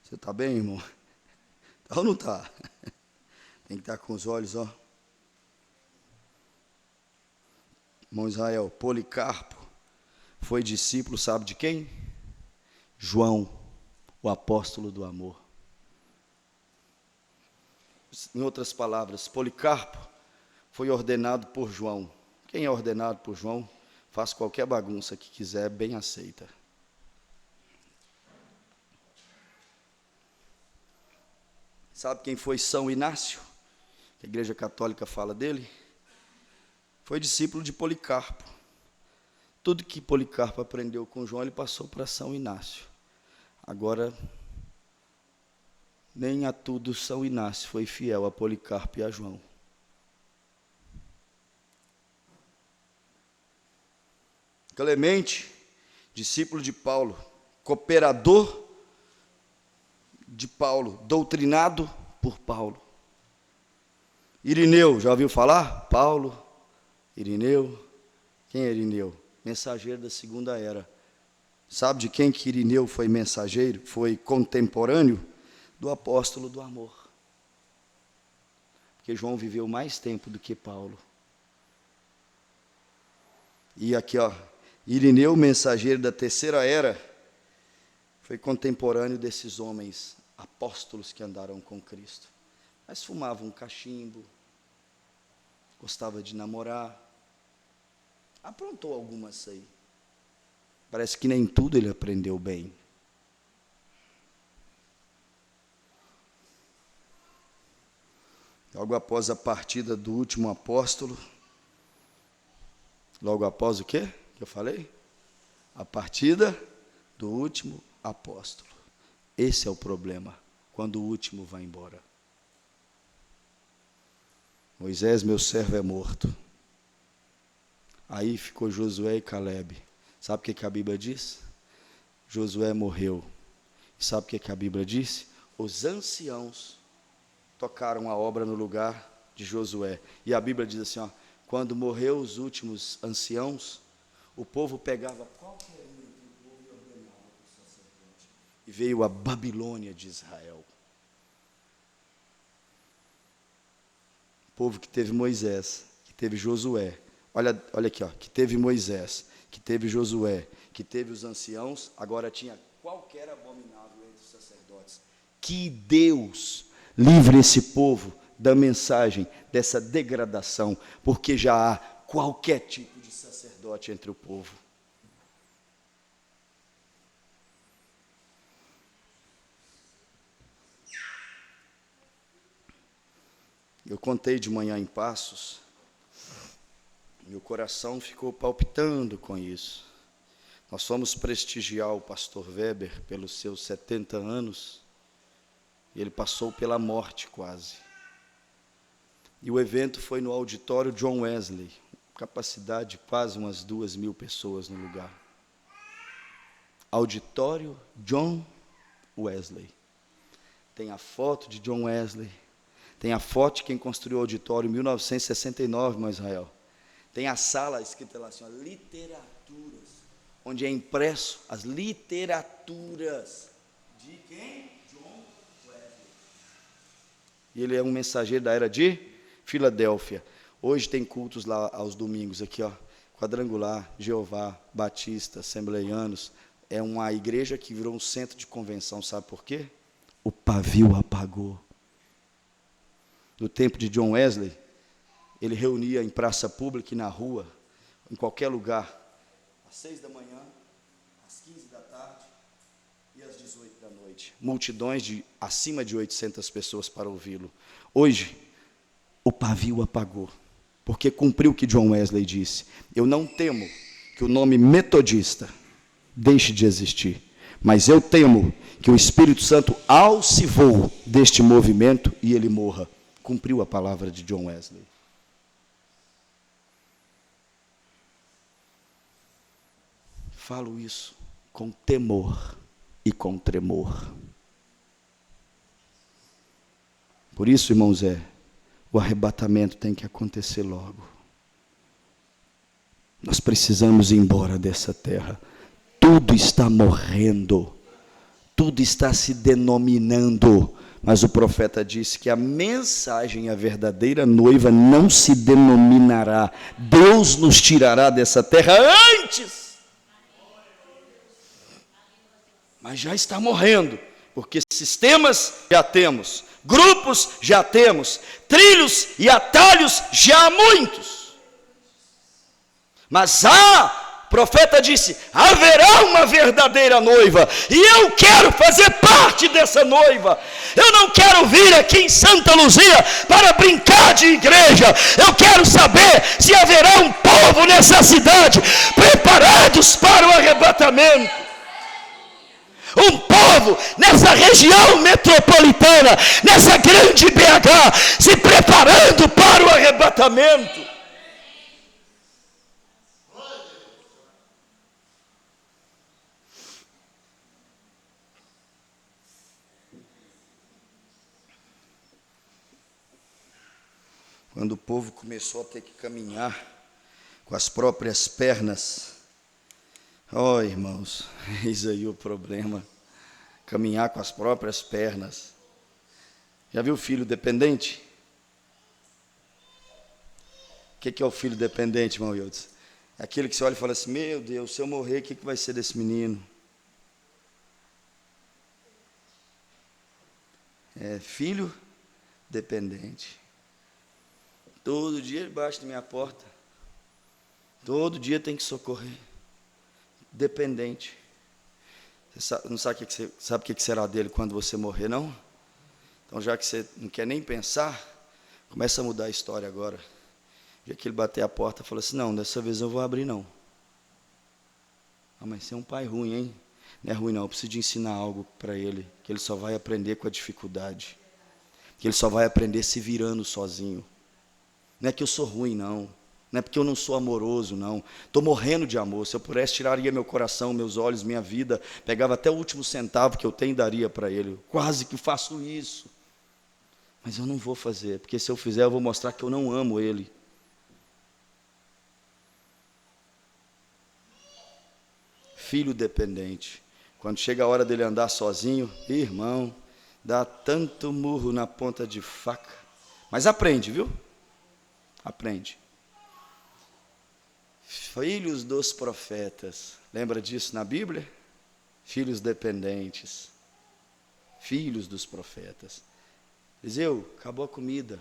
Você está bem, irmão? Tá ou não está? Tem que estar com os olhos, ó. Irmão Israel, Policarpo foi discípulo, sabe de quem? João, o apóstolo do amor. Em outras palavras, Policarpo foi ordenado por João. Quem é ordenado por João, faz qualquer bagunça que quiser, bem aceita. Sabe quem foi São Inácio? A Igreja Católica fala dele. Foi discípulo de Policarpo. Tudo que Policarpo aprendeu com João, ele passou para São Inácio. Agora, nem a tudo São Inácio foi fiel a Policarpo e a João. Clemente, discípulo de Paulo, cooperador de Paulo, doutrinado por Paulo. Irineu, já ouviu falar? Paulo, Irineu. Quem é Irineu? Mensageiro da segunda era. Sabe de quem que Irineu foi mensageiro? Foi contemporâneo do apóstolo do amor. Porque João viveu mais tempo do que Paulo. E aqui, ó, Irineu, mensageiro da terceira era, foi contemporâneo desses homens apóstolos que andaram com Cristo. Mas fumava um cachimbo, gostava de namorar, aprontou algumas aí. Parece que nem tudo ele aprendeu bem. Logo após a partida do último apóstolo, logo após o quê que eu falei? A partida do último apóstolo. Esse é o problema, quando o último vai embora. Moisés, meu servo, é morto. Aí ficou Josué e Calebe. Sabe o que a Bíblia diz? Josué morreu. E sabe o que a Bíblia disse? Os anciãos tocaram a obra no lugar de Josué. E a Bíblia diz assim, ó, quando morreu os últimos anciãos, o povo pegava qualquer um entre o povo e ordenava para o sacerdote. E veio a Babilônia de Israel. O povo que teve Moisés, que teve Josué. Olha aqui, ó, que teve Moisés, que teve Josué, que teve os anciãos, agora tinha qualquer abominável entre os sacerdotes. Que Deus livre esse povo da mensagem, dessa degradação, porque já há qualquer tipo de sacerdote entre o povo. Eu contei de manhã em Passos, meu coração ficou palpitando com isso. Nós fomos prestigiar o pastor Weber pelos seus 70 anos, e ele passou pela morte quase. E o evento foi no auditório John Wesley, capacidade de quase umas 2.000 pessoas no lugar. Auditório John Wesley. Tem a foto de John Wesley, tem a foto de quem construiu o auditório em 1969, em Israel. Tem a sala escrita lá assim, ó, literaturas, onde é impresso as literaturas de quem? John Wesley. E ele é um mensageiro da era de Filadélfia. Hoje tem cultos lá aos domingos, aqui, ó, Quadrangular, Jeová, Batista, Assembleianos. É uma igreja que virou um centro de convenção, sabe por quê? O pavio apagou. No tempo de John Wesley, ele reunia em praça pública e na rua, em qualquer lugar, às 6 da manhã, às 15 da tarde e às 18 da noite. Multidões de acima de 800 pessoas para ouvi-lo. Hoje, o pavio apagou, porque cumpriu o que John Wesley disse. Eu não temo que o nome metodista deixe de existir, mas eu temo que o Espírito Santo alce-voe deste movimento e ele morra. Cumpriu a palavra de John Wesley. Falo isso com temor e com tremor. Por isso, irmãos, o arrebatamento tem que acontecer logo. Nós precisamos ir embora dessa terra. Tudo está morrendo, tudo está se denominando, mas o profeta disse que a mensagem, a verdadeira noiva, não se denominará. Deus nos tirará dessa terra antes. Mas já está morrendo, porque sistemas já temos, grupos já temos, trilhos e atalhos já há muitos. Mas o profeta disse, haverá uma verdadeira noiva, e eu quero fazer parte dessa noiva. Eu não quero vir aqui em Santa Luzia para brincar de igreja. Eu quero saber se haverá um povo nessa cidade preparados para o arrebatamento. Um povo nessa região metropolitana, nessa grande BH, se preparando para o arrebatamento. Quando o povo começou a ter que caminhar com as próprias pernas, irmãos, eis aí o problema, caminhar com as próprias pernas. Já viu o filho dependente? O que é o filho dependente, irmão Wildes? É aquele que você olha e fala assim, meu Deus, se eu morrer, o que vai ser desse menino? É filho dependente. Todo dia ele bate na minha porta. Todo dia tem que socorrer. Dependente. Você não sabe o que será dele quando você morrer, não? Então, já que você não quer nem pensar, começa a mudar a história agora. Já que ele bater a porta, fala assim, não, dessa vez eu vou abrir, não. Mas você é um pai ruim, hein? Não é ruim, não. Eu preciso de ensinar algo para ele, que ele só vai aprender com a dificuldade. Que ele só vai aprender se virando sozinho. Não é que eu sou ruim, não. Não é porque eu não sou amoroso, não. Estou morrendo de amor. Se eu pudesse, tiraria meu coração, meus olhos, minha vida. Pegava até o último centavo que eu tenho e daria para ele. Quase que faço isso. Mas eu não vou fazer, porque se eu fizer, eu vou mostrar que eu não amo ele. filho dependente. Quando chega a hora dele andar sozinho, irmão, dá tanto murro na ponta de faca. Mas aprende, viu? Aprende. Filhos dos profetas. Lembra disso na Bíblia? Filhos dependentes. Filhos dos profetas. Eliseu, acabou a comida.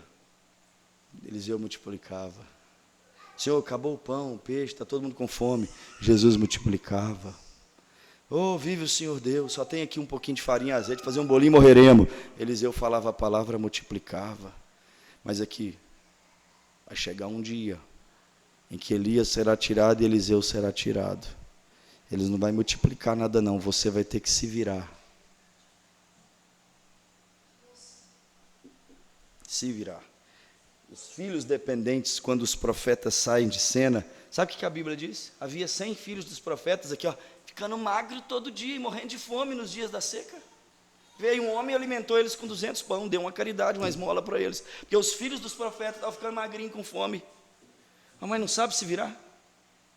Eliseu multiplicava. Senhor, acabou o pão, o peixe, está todo mundo com fome. Jesus multiplicava. Oh, vive o Senhor Deus, só tem aqui um pouquinho de farinha e azeite, fazer um bolinho e morreremos. Eliseu falava a palavra, multiplicava. Mas aqui, vai chegar um dia em que Elias será tirado e Eliseu será tirado. Eles não vão multiplicar nada não, você vai ter que se virar. Se virar. Os filhos dependentes, quando os profetas saem de cena, sabe o que a Bíblia diz? Havia 100 filhos dos profetas aqui, ó, ficando magro todo dia, morrendo de fome nos dias da seca. Veio um homem e alimentou eles com 200 pão, deu uma caridade, uma esmola para eles, porque os filhos dos profetas estavam ficando magrinhos com fome. A mãe não sabe se virar,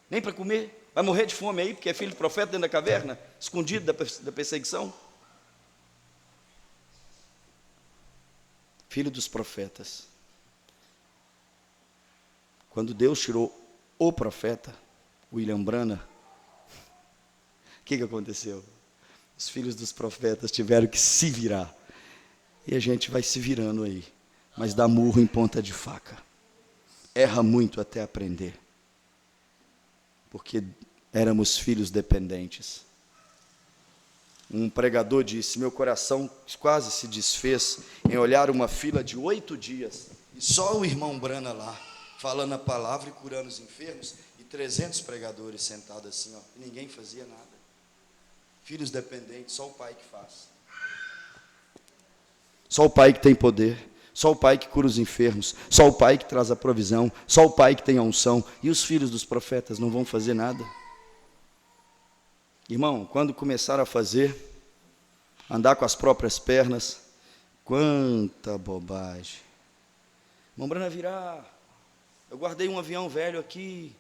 nem para comer, vai morrer de fome aí, porque é filho de profeta dentro da caverna, escondido da perseguição. Filho dos profetas. Quando Deus tirou o profeta, William Branham, o que aconteceu? Os filhos dos profetas tiveram que se virar. E a gente vai se virando aí, mas dá murro em ponta de faca. Erra muito até aprender. Porque éramos filhos dependentes. Um pregador disse, meu coração quase se desfez em olhar uma fila de 8 dias, e só o irmão Brana lá, falando a palavra e curando os enfermos, e 300 pregadores sentados assim, ó, e ninguém fazia nada. Filhos dependentes, só o pai que faz. Só o pai que tem poder, só o pai que cura os enfermos, só o pai que traz a provisão, só o pai que tem a unção, e os filhos dos profetas não vão fazer nada. Irmão, quando começaram a fazer, andar com as próprias pernas, quanta bobagem. Irmão Brana virar, eu guardei um avião velho aqui,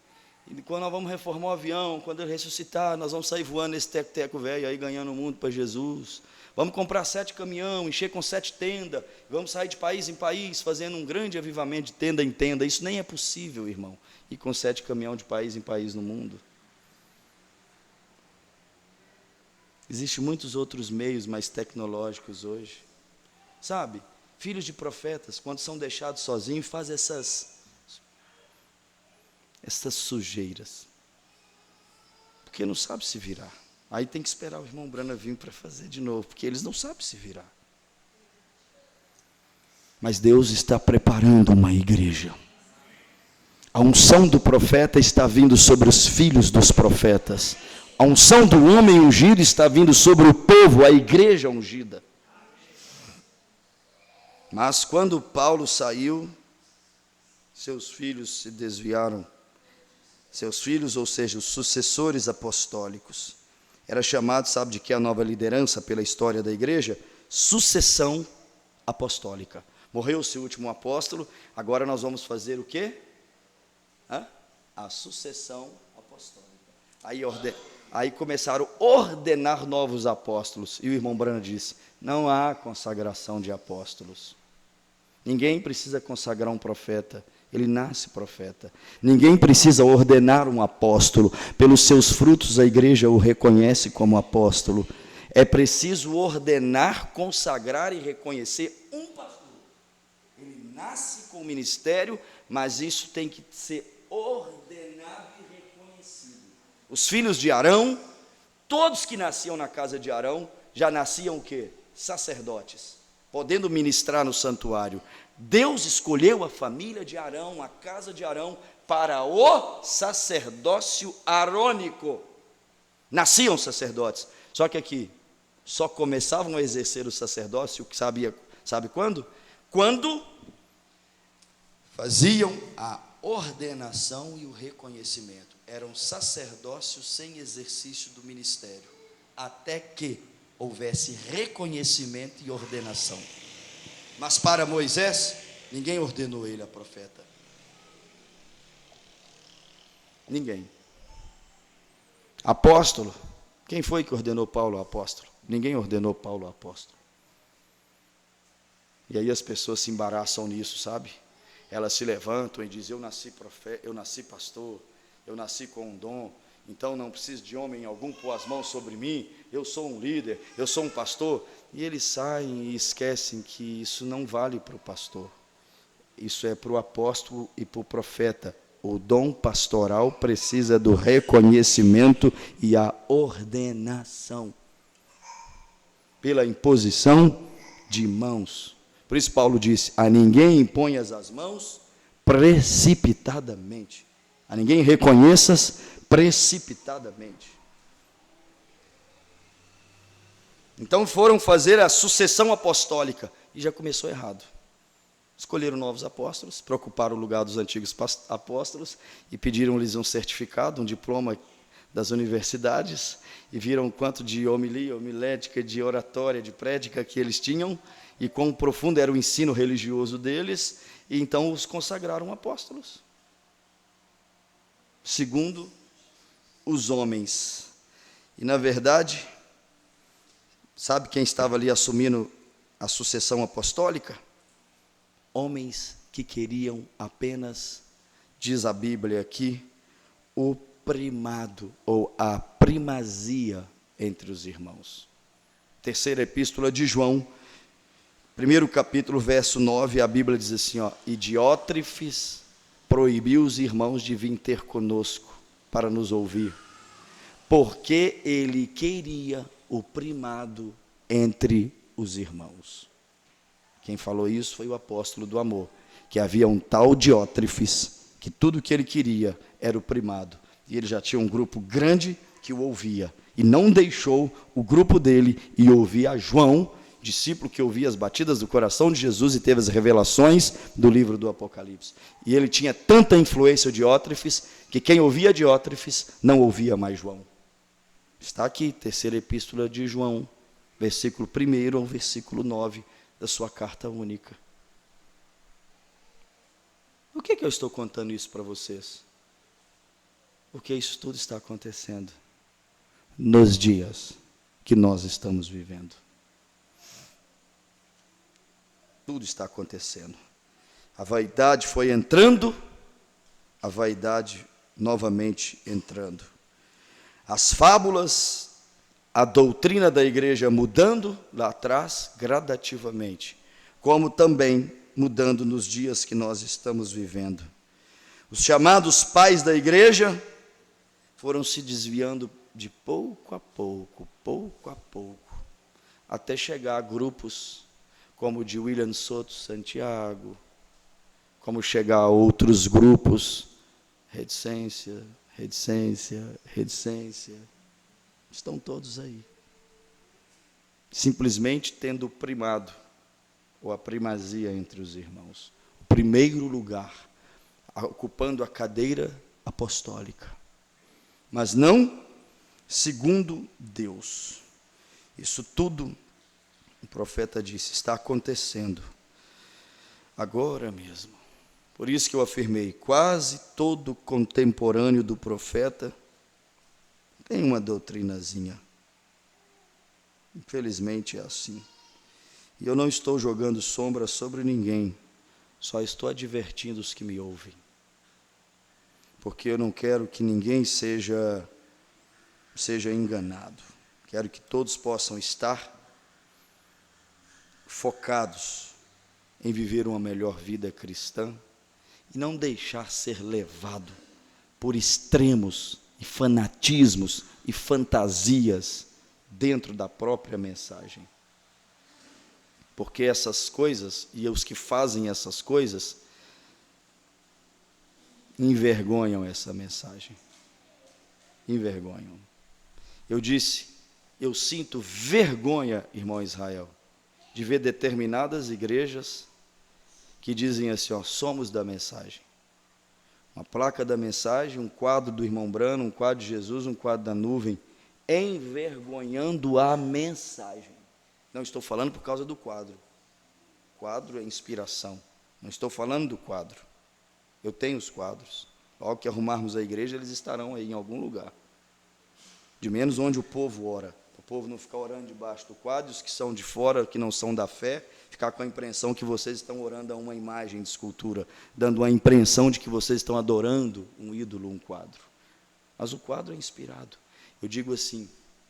e quando nós vamos reformar o avião, quando ele ressuscitar, nós vamos sair voando nesse teco-teco velho aí, ganhando o mundo para Jesus. Vamos comprar 7 caminhão, encher com 7 tendas, vamos sair de país em país, fazendo um grande avivamento de tenda em tenda. Isso nem é possível, irmão, ir com 7 caminhão de país em país no mundo. Existem muitos outros meios mais tecnológicos hoje. Sabe, filhos de profetas, quando são deixados sozinhos, fazem essas sujeiras. Porque não sabe se virar. Aí tem que esperar o irmão Brana vir para fazer de novo, porque eles não sabem se virar. Mas Deus está preparando uma igreja. A unção do profeta está vindo sobre os filhos dos profetas. A unção do homem ungido está vindo sobre o povo, a igreja ungida. Mas quando Paulo saiu, seus filhos se desviaram. Seus filhos, ou seja, os sucessores apostólicos. Era chamado, sabe de que a nova liderança pela história da igreja? Sucessão apostólica. Morreu-se o último apóstolo, agora nós vamos fazer o quê? A sucessão apostólica. Aí começaram a ordenar novos apóstolos. E o irmão Brana disse, não há consagração de apóstolos. Ninguém precisa consagrar um profeta. Ele nasce profeta. Ninguém precisa ordenar um apóstolo. Pelos seus frutos a igreja o reconhece como apóstolo. É preciso ordenar, consagrar e reconhecer um pastor. Ele nasce com o ministério, mas isso tem que ser ordenado e reconhecido. Os filhos de Arão, todos que nasciam na casa de Arão, já nasciam o quê? Sacerdotes, podendo ministrar no santuário. Deus escolheu a família de Arão, a casa de Arão, para o sacerdócio arônico. Nasciam sacerdotes, só que aqui, só começavam a exercer o sacerdócio, sabe quando? Quando faziam a ordenação e o reconhecimento. Era um sacerdócio sem exercício do ministério, até que houvesse reconhecimento e ordenação. Mas para Moisés, ninguém ordenou ele a profeta. Ninguém. Apóstolo, Quem foi que ordenou Paulo apóstolo? Ninguém ordenou Paulo apóstolo. E aí as pessoas se embaraçam nisso, sabe? Elas se levantam e dizem: eu nasci profeta, eu nasci pastor, eu nasci com um dom, então não preciso de homem algum pôr as mãos sobre mim, eu sou um líder, eu sou um pastor. E eles saem e esquecem que isso não vale para o pastor, isso é para o apóstolo e para o profeta. O dom pastoral precisa do reconhecimento e a ordenação, pela imposição de mãos. Por isso Paulo disse: a ninguém imponhas as mãos precipitadamente, a ninguém reconheças precipitadamente. Então foram fazer a sucessão apostólica e já começou errado. Escolheram novos apóstolos, para ocupar o lugar dos antigos apóstolos, e pediram-lhes um certificado, um diploma das universidades, e viram quanto de homilia, homilética, de oratória, de prédica que eles tinham, e quão profundo era o ensino religioso deles, e então os consagraram apóstolos, segundo os homens. E na verdade, sabe quem estava ali assumindo a sucessão apostólica? Homens que queriam apenas, diz a Bíblia aqui, o primado ou a primazia entre os irmãos. Terceira epístola de João, primeiro capítulo, verso 9, a Bíblia diz assim, e Diótrefes proibiu os irmãos de vir ter conosco para nos ouvir, porque ele queria o primado entre os irmãos. Quem falou isso foi o apóstolo do amor, que havia um tal Diótrefes, que tudo que ele queria era o primado, e ele já tinha um grupo grande que o ouvia, e não deixou o grupo dele ir ouvir a João, discípulo que ouvia as batidas do coração de Jesus e teve as revelações do livro do Apocalipse. E ele tinha tanta influência de Diótrefes, que quem ouvia Diótrefes não ouvia mais João. Está aqui, terceira epístola de João, versículo 1 ao versículo 9, da sua carta única. Por que eu estou contando isso para vocês? Porque isso tudo está acontecendo nos dias que nós estamos vivendo. Tudo está acontecendo. A vaidade foi entrando, a vaidade novamente entrando. As fábulas, a doutrina da igreja mudando lá atrás, gradativamente, como também mudando nos dias que nós estamos vivendo. Os chamados pais da igreja foram se desviando de pouco a pouco, até chegar a grupos como o de William Soto Santiago, como chegar a outros grupos, reticência, estão todos aí, simplesmente tendo o primado, ou a primazia entre os irmãos, o primeiro lugar, ocupando a cadeira apostólica, mas não segundo Deus. Isso tudo, o profeta disse, está acontecendo agora mesmo. Por isso que eu afirmei, quase todo contemporâneo do profeta tem uma doutrinazinha. Infelizmente é assim. E eu não estou jogando sombra sobre ninguém, só estou advertindo os que me ouvem. Porque eu não quero que ninguém seja enganado. Quero que todos possam estar focados em viver uma melhor vida cristã e não deixar ser levado por extremos e fanatismos e fantasias dentro da própria mensagem. Porque essas coisas, e os que fazem essas coisas, envergonham essa mensagem. Envergonham. Eu disse, eu sinto vergonha, irmão Israel, de ver determinadas igrejas que dizem assim, somos da mensagem. Uma placa da mensagem, um quadro do irmão Brano, um quadro de Jesus, um quadro da nuvem, envergonhando a mensagem. Não estou falando por causa do quadro. O quadro é inspiração. Não estou falando do quadro. Eu tenho os quadros. Logo que arrumarmos a igreja, eles estarão aí em algum lugar. de menos onde o povo ora. O povo não ficar orando debaixo do quadro, os que são de fora, que não são da fé, ficar com a impressão que vocês estão orando a uma imagem de escultura, dando a impressão de que vocês estão adorando um ídolo, um quadro. Mas o quadro é inspirado. Eu digo assim,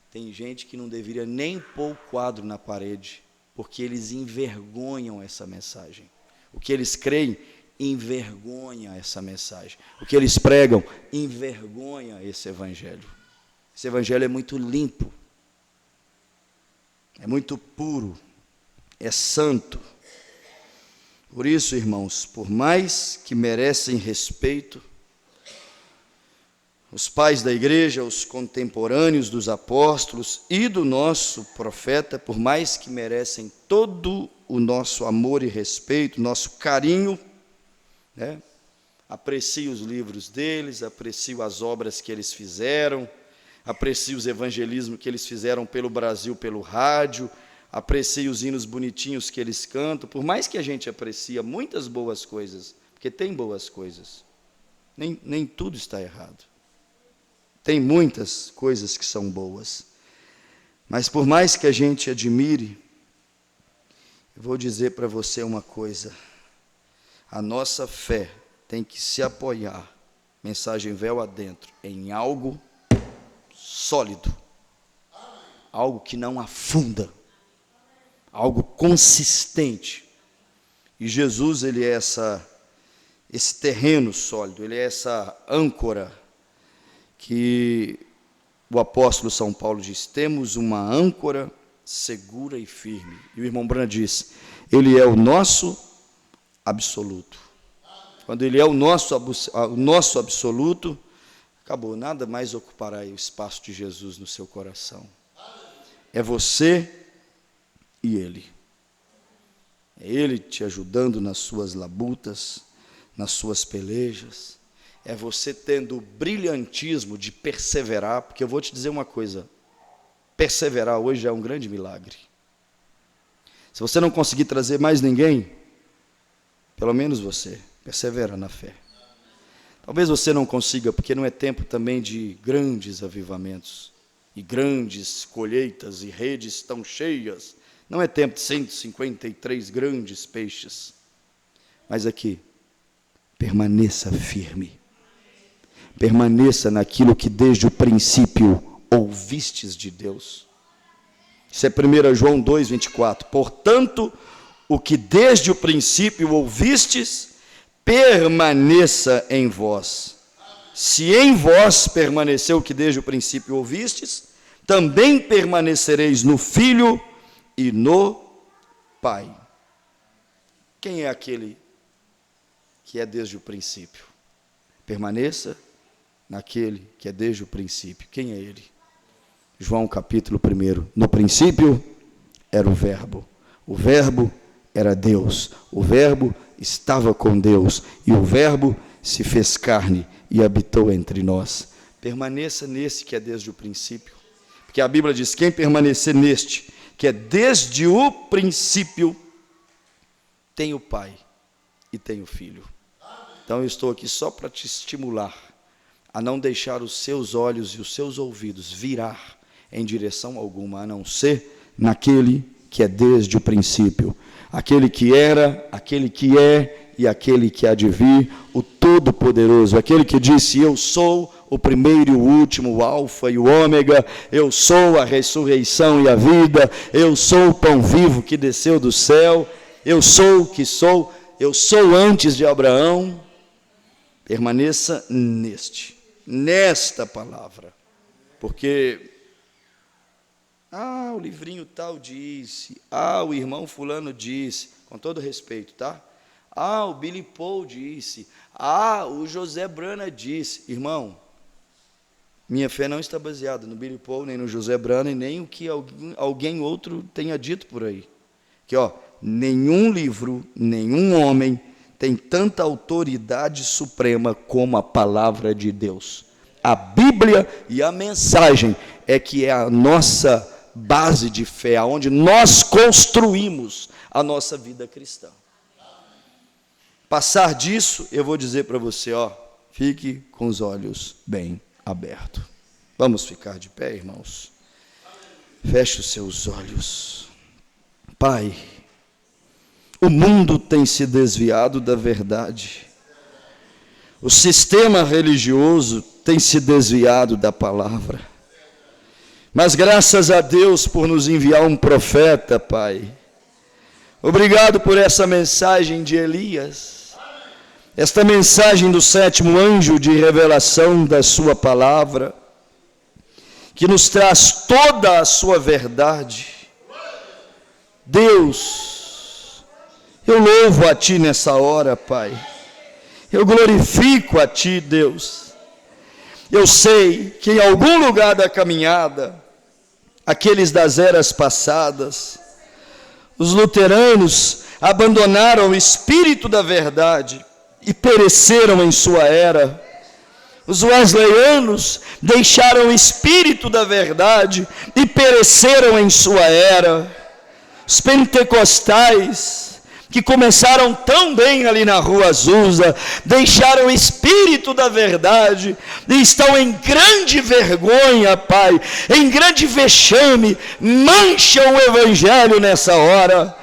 tem gente que não deveria nem pôr o quadro na parede, porque eles envergonham essa mensagem. O que eles creem envergonha essa mensagem. O que eles pregam envergonha esse evangelho. Esse evangelho é muito limpo, é muito puro, é santo. Por isso, irmãos, por mais que merecem respeito, os pais da igreja, os contemporâneos dos apóstolos e do nosso profeta, por mais que merecem todo o nosso amor e respeito, nosso carinho, né? Aprecio os livros deles, aprecio as obras que eles fizeram, aprecio os evangelismos que eles fizeram pelo Brasil, pelo rádio, aprecio os hinos bonitinhos que eles cantam, por mais que a gente aprecie muitas boas coisas, porque tem boas coisas, nem tudo está errado. Tem muitas coisas que são boas, mas por mais que a gente admire, eu vou dizer para você uma coisa, a nossa fé tem que se apoiar, mensagem véu adentro, em algo sólido, algo que não afunda, algo consistente. E Jesus, ele é esse terreno sólido, ele é essa âncora que o apóstolo São Paulo diz, temos uma âncora segura e firme. E o irmão Branham diz, ele é o nosso absoluto. Quando ele é o nosso absoluto, acabou, nada mais ocupará o espaço de Jesus no seu coração. É você e ele. É ele te ajudando nas suas labutas, nas suas pelejas. É você tendo o brilhantismo de perseverar, porque eu vou te dizer uma coisa, perseverar hoje é um grande milagre. Se você não conseguir trazer mais ninguém, pelo menos você, persevera na fé. Talvez você não consiga, porque não é tempo também de grandes avivamentos, e grandes colheitas, e redes tão cheias, não é tempo de 153 grandes peixes, mas aqui, permaneça firme, permaneça naquilo que desde o princípio ouvistes de Deus. Isso é 1 João 2,24. Portanto, o que desde o princípio ouvistes, permaneça em vós. Se em vós permaneceu o que desde o princípio ouvistes, também permanecereis no Filho e no Pai. Quem é aquele que é desde o princípio? Permaneça naquele que é desde o princípio. Quem é ele? João capítulo 1. No princípio era o Verbo era Deus, o Verbo estava com Deus, e o Verbo se fez carne e habitou entre nós. Permaneça nesse que é desde o princípio, porque a Bíblia diz, quem permanecer neste, que é desde o princípio, tem o Pai e tem o Filho. Então eu estou aqui só para te estimular a não deixar os seus olhos e os seus ouvidos virar em direção alguma, a não ser naquele que é desde o princípio, aquele que era, aquele que é e aquele que há de vir, o Todo-Poderoso, aquele que disse, eu sou o primeiro e o último, o alfa e o ômega, eu sou a ressurreição e a vida, eu sou o pão vivo que desceu do céu, eu sou o que sou, eu sou antes de Abraão. Permaneça nesta palavra, porque o livrinho tal disse, o irmão fulano disse, com todo respeito, tá? O Billy Paul disse, o José Brana disse. Irmão, minha fé não está baseada no Billy Paul, nem no José Brana, e nem o que alguém outro tenha dito por aí. Que, nenhum livro, nenhum homem tem tanta autoridade suprema como a palavra de Deus. A Bíblia e a mensagem é que é a nossa base de fé, aonde nós construímos a nossa vida cristã. Passar disso, eu vou dizer para você, fique com os olhos bem abertos. Vamos ficar de pé, irmãos. Feche os seus olhos. Pai, o mundo tem se desviado da verdade. O sistema religioso tem se desviado da palavra. Mas graças a Deus por nos enviar um profeta, Pai. Obrigado por essa mensagem de Elias. Esta mensagem do 7º anjo de revelação da sua palavra, que nos traz toda a sua verdade. Deus, eu louvo a Ti nessa hora, Pai. Eu glorifico a Ti, Deus. Eu sei que em algum lugar da caminhada, aqueles das eras passadas, os luteranos abandonaram o espírito da verdade e pereceram em sua era. Os wesleyanos deixaram o espírito da verdade e pereceram em sua era. Os pentecostais, que começaram tão bem ali na Rua Azusa, deixaram o espírito da verdade e estão em grande vergonha, Pai, em grande vexame, mancham o evangelho nessa hora.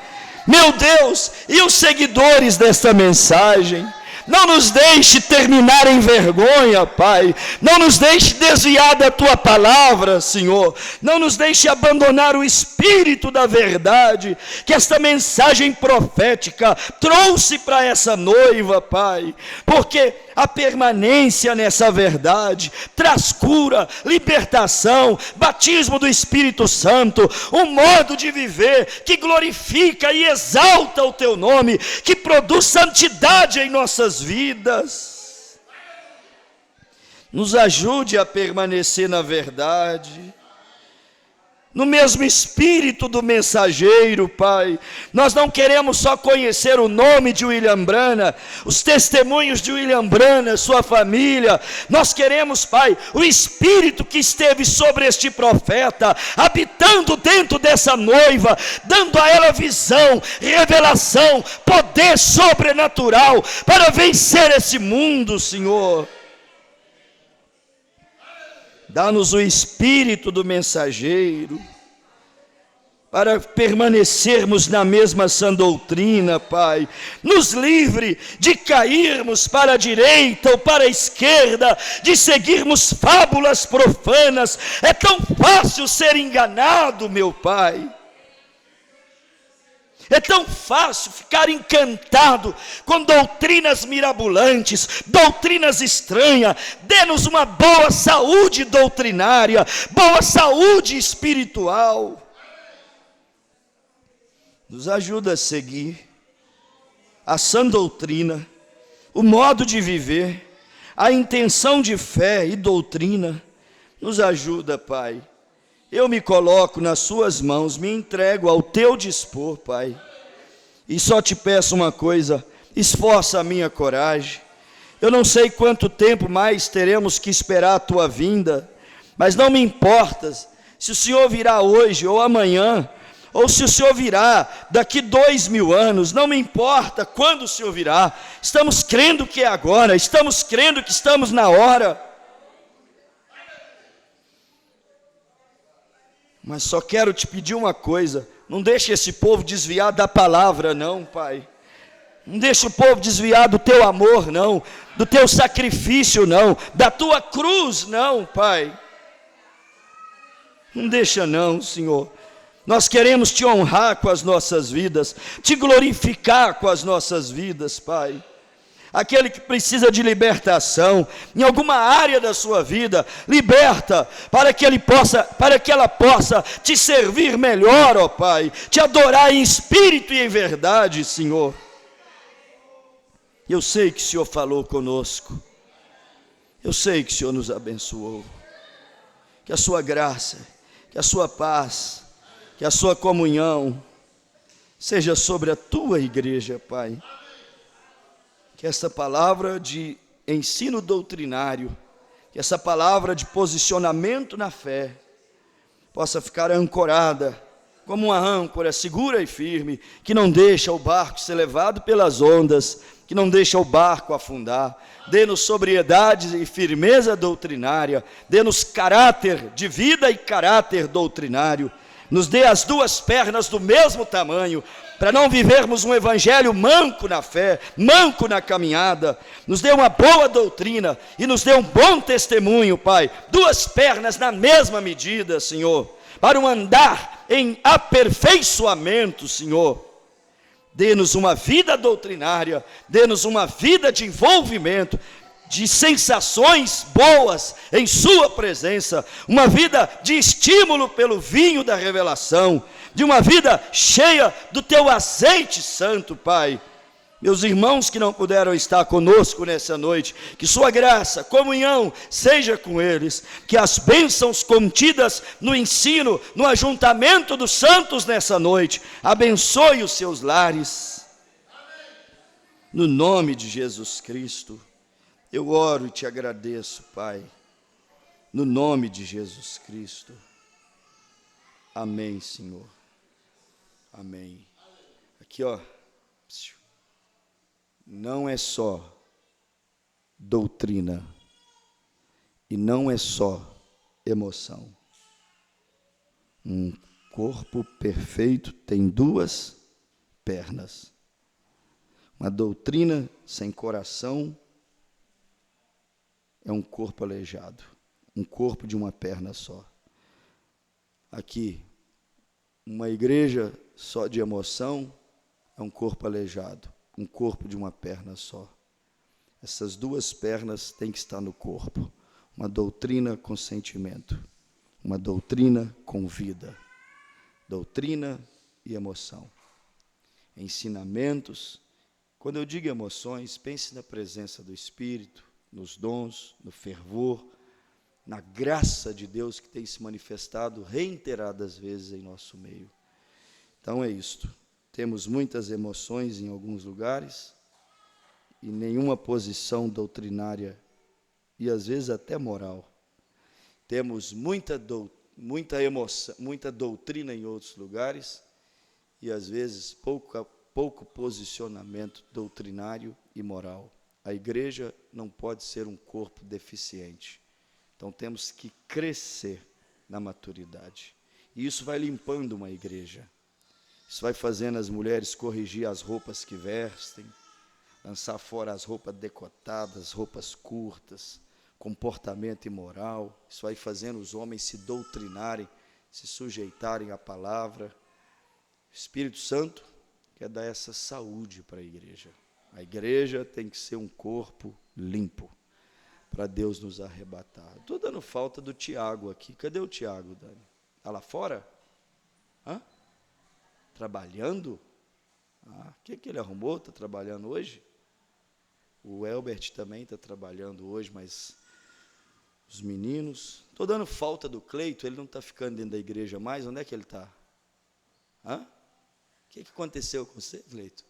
Meu Deus, e os seguidores desta mensagem? Não nos deixe terminar em vergonha, Pai. Não nos deixe desviar da Tua palavra, Senhor. Não nos deixe abandonar o espírito da verdade que esta mensagem profética trouxe para essa noiva, Pai. Porque a permanência nessa verdade traz cura, libertação, batismo do Espírito Santo, um modo de viver que glorifica e exalta o Teu nome, que produz santidade em nossas vidas. Nos ajude a permanecer na verdade, no mesmo espírito do mensageiro, Pai. Nós não queremos só conhecer o nome de William Branham, os testemunhos de William Branham, sua família. Nós queremos, Pai, o espírito que esteve sobre este profeta, habitando dentro dessa noiva, dando a ela visão, revelação, poder sobrenatural para vencer esse mundo, Senhor. Dá-nos o espírito do mensageiro, para permanecermos na mesma sã doutrina, Pai. Nos livre de cairmos para a direita ou para a esquerda, de seguirmos fábulas profanas. É tão fácil ser enganado, meu Pai. É tão fácil ficar encantado com doutrinas mirabolantes, doutrinas estranhas. Dê-nos uma boa saúde doutrinária, boa saúde espiritual. Nos ajuda a seguir a sã doutrina, o modo de viver, a intenção de fé e doutrina. Nos ajuda, Pai. Eu me coloco nas suas mãos, me entrego ao teu dispor, Pai. E só te peço uma coisa, esforça a minha coragem. Eu não sei quanto tempo mais teremos que esperar a tua vinda, mas não me importa se o Senhor virá hoje ou amanhã, ou se o Senhor virá daqui 2000 anos, não me importa quando o Senhor virá. Estamos crendo que é agora, estamos crendo que estamos na hora. Mas só quero te pedir uma coisa, não deixe esse povo desviar da palavra não, Pai. Não deixe o povo desviar do teu amor não, do teu sacrifício não, da tua cruz não, Pai. Não deixa não, Senhor. Nós queremos te honrar com as nossas vidas, te glorificar com as nossas vidas, Pai. Aquele que precisa de libertação em alguma área da sua vida, liberta para que ela possa te servir melhor, ó Pai, te adorar em espírito e em verdade, Senhor. Eu sei que o Senhor falou conosco, eu sei que o Senhor nos abençoou, que a sua graça, que a sua paz, que a sua comunhão seja sobre a tua igreja, Pai. Que essa palavra de ensino doutrinário, que essa palavra de posicionamento na fé, possa ficar ancorada como uma âncora segura e firme, que não deixa o barco ser levado pelas ondas, que não deixa o barco afundar. Dê-nos sobriedade e firmeza doutrinária, dê-nos caráter de vida e caráter doutrinário, nos dê as duas pernas do mesmo tamanho, para não vivermos um evangelho manco na fé, manco na caminhada. Nos dê uma boa doutrina e nos dê um bom testemunho, Pai, duas pernas na mesma medida, Senhor, para um andar em aperfeiçoamento, Senhor. Dê-nos uma vida doutrinária, dê-nos uma vida de envolvimento, de sensações boas em sua presença, uma vida de estímulo pelo vinho da revelação, de uma vida cheia do teu azeite santo, Pai. Meus irmãos que não puderam estar conosco nessa noite, que sua graça, comunhão seja com eles, que as bênçãos contidas no ensino, no ajuntamento dos santos nessa noite, abençoe os seus lares. No nome de Jesus Cristo, eu oro e te agradeço, Pai, no nome de Jesus Cristo. Amém, Senhor. Amém. Aqui, ó. Não é só doutrina e não é só emoção. Um corpo perfeito tem duas pernas. Uma doutrina sem coração é um corpo aleijado, um corpo de uma perna só. Aqui, uma igreja só de emoção é um corpo aleijado, um corpo de uma perna só. Essas duas pernas têm que estar no corpo. Uma doutrina com sentimento, uma doutrina com vida, doutrina e emoção. Ensinamentos. Quando eu digo emoções, pense na presença do Espírito, nos dons, no fervor, na graça de Deus que tem se manifestado reiteradas vezes em nosso meio. Então é isto. Temos muitas emoções em alguns lugares e nenhuma posição doutrinária e às vezes até moral. Temos muita emoção, muita doutrina em outros lugares e às vezes pouco posicionamento doutrinário e moral. A igreja não pode ser um corpo deficiente. Então temos que crescer na maturidade. E isso vai limpando uma igreja. Isso vai fazendo as mulheres corrigir as roupas que vestem, lançar fora as roupas decotadas, roupas curtas, comportamento imoral. Isso vai fazendo os homens se doutrinarem, se sujeitarem à palavra. O Espírito Santo quer dar essa saúde para a igreja. A igreja tem que ser um corpo limpo, para Deus nos arrebatar. Estou dando falta do Tiago aqui. Cadê o Tiago, Dani? Está lá fora? Hã? Trabalhando? O que ele arrumou? Está trabalhando hoje? O Elbert também está trabalhando hoje, mas os meninos... Estou dando falta do Cleito, ele não está ficando dentro da igreja mais. Onde é que ele está? O que aconteceu com você, Cleito?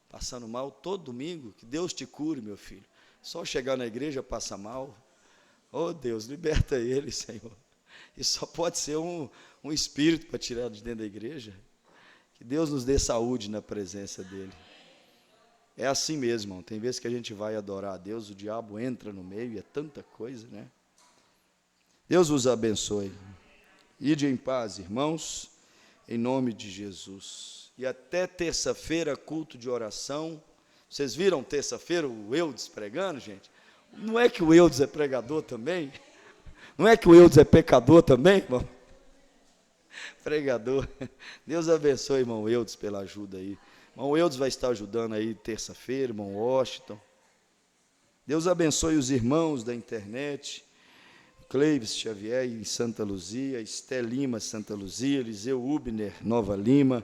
Passando mal todo domingo? Que Deus te cure, meu filho. Só chegar na igreja passa mal. Oh, Deus, liberta ele, Senhor. Isso só pode ser um espírito para tirar de dentro da igreja. Que Deus nos dê saúde na presença dele. É assim mesmo, irmão. Tem vezes que a gente vai adorar a Deus, o diabo entra no meio e é tanta coisa, né? Deus vos abençoe. Ide em paz, irmãos, em nome de Jesus. E até terça-feira, culto de oração. Vocês viram terça-feira o Eudes pregando, gente? Não é que o Eudes é pregador também? Não é que o Eudes é pecador também, irmão? Pregador. Deus abençoe, irmão Eudes, pela ajuda aí. Irmão Eudes vai estar ajudando aí terça-feira, irmão Washington. Deus abençoe os irmãos da internet. Cleives Xavier em Santa Luzia, Esté Lima, Santa Luzia, Eliseu Ubner, Nova Lima,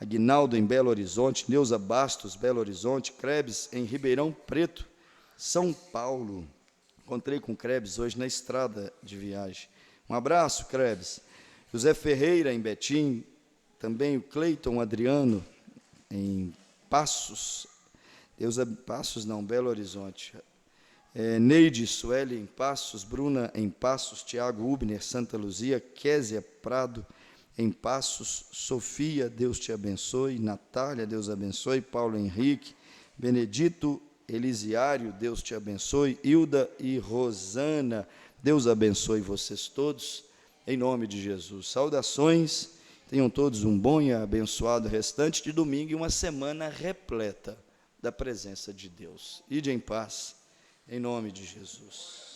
Aguinaldo em Belo Horizonte, Neuza Bastos, Belo Horizonte, Krebs em Ribeirão Preto, São Paulo. Encontrei com Krebs hoje na estrada de viagem. Um abraço, Krebs. José Ferreira em Betim, também o Cleiton Adriano em Passos, Belo Horizonte. Neide Sueli em Passos, Bruna em Passos, Tiago Ubner, Santa Luzia, Késia Prado em Passos. Sofia, Deus te abençoe. Natália, Deus abençoe. Paulo Henrique, Benedito Elisiário, Deus te abençoe. Hilda e Rosana, Deus abençoe vocês todos, em nome de Jesus. Saudações, tenham todos um bom e abençoado restante de domingo e uma semana repleta da presença de Deus. Ide em paz, em nome de Jesus.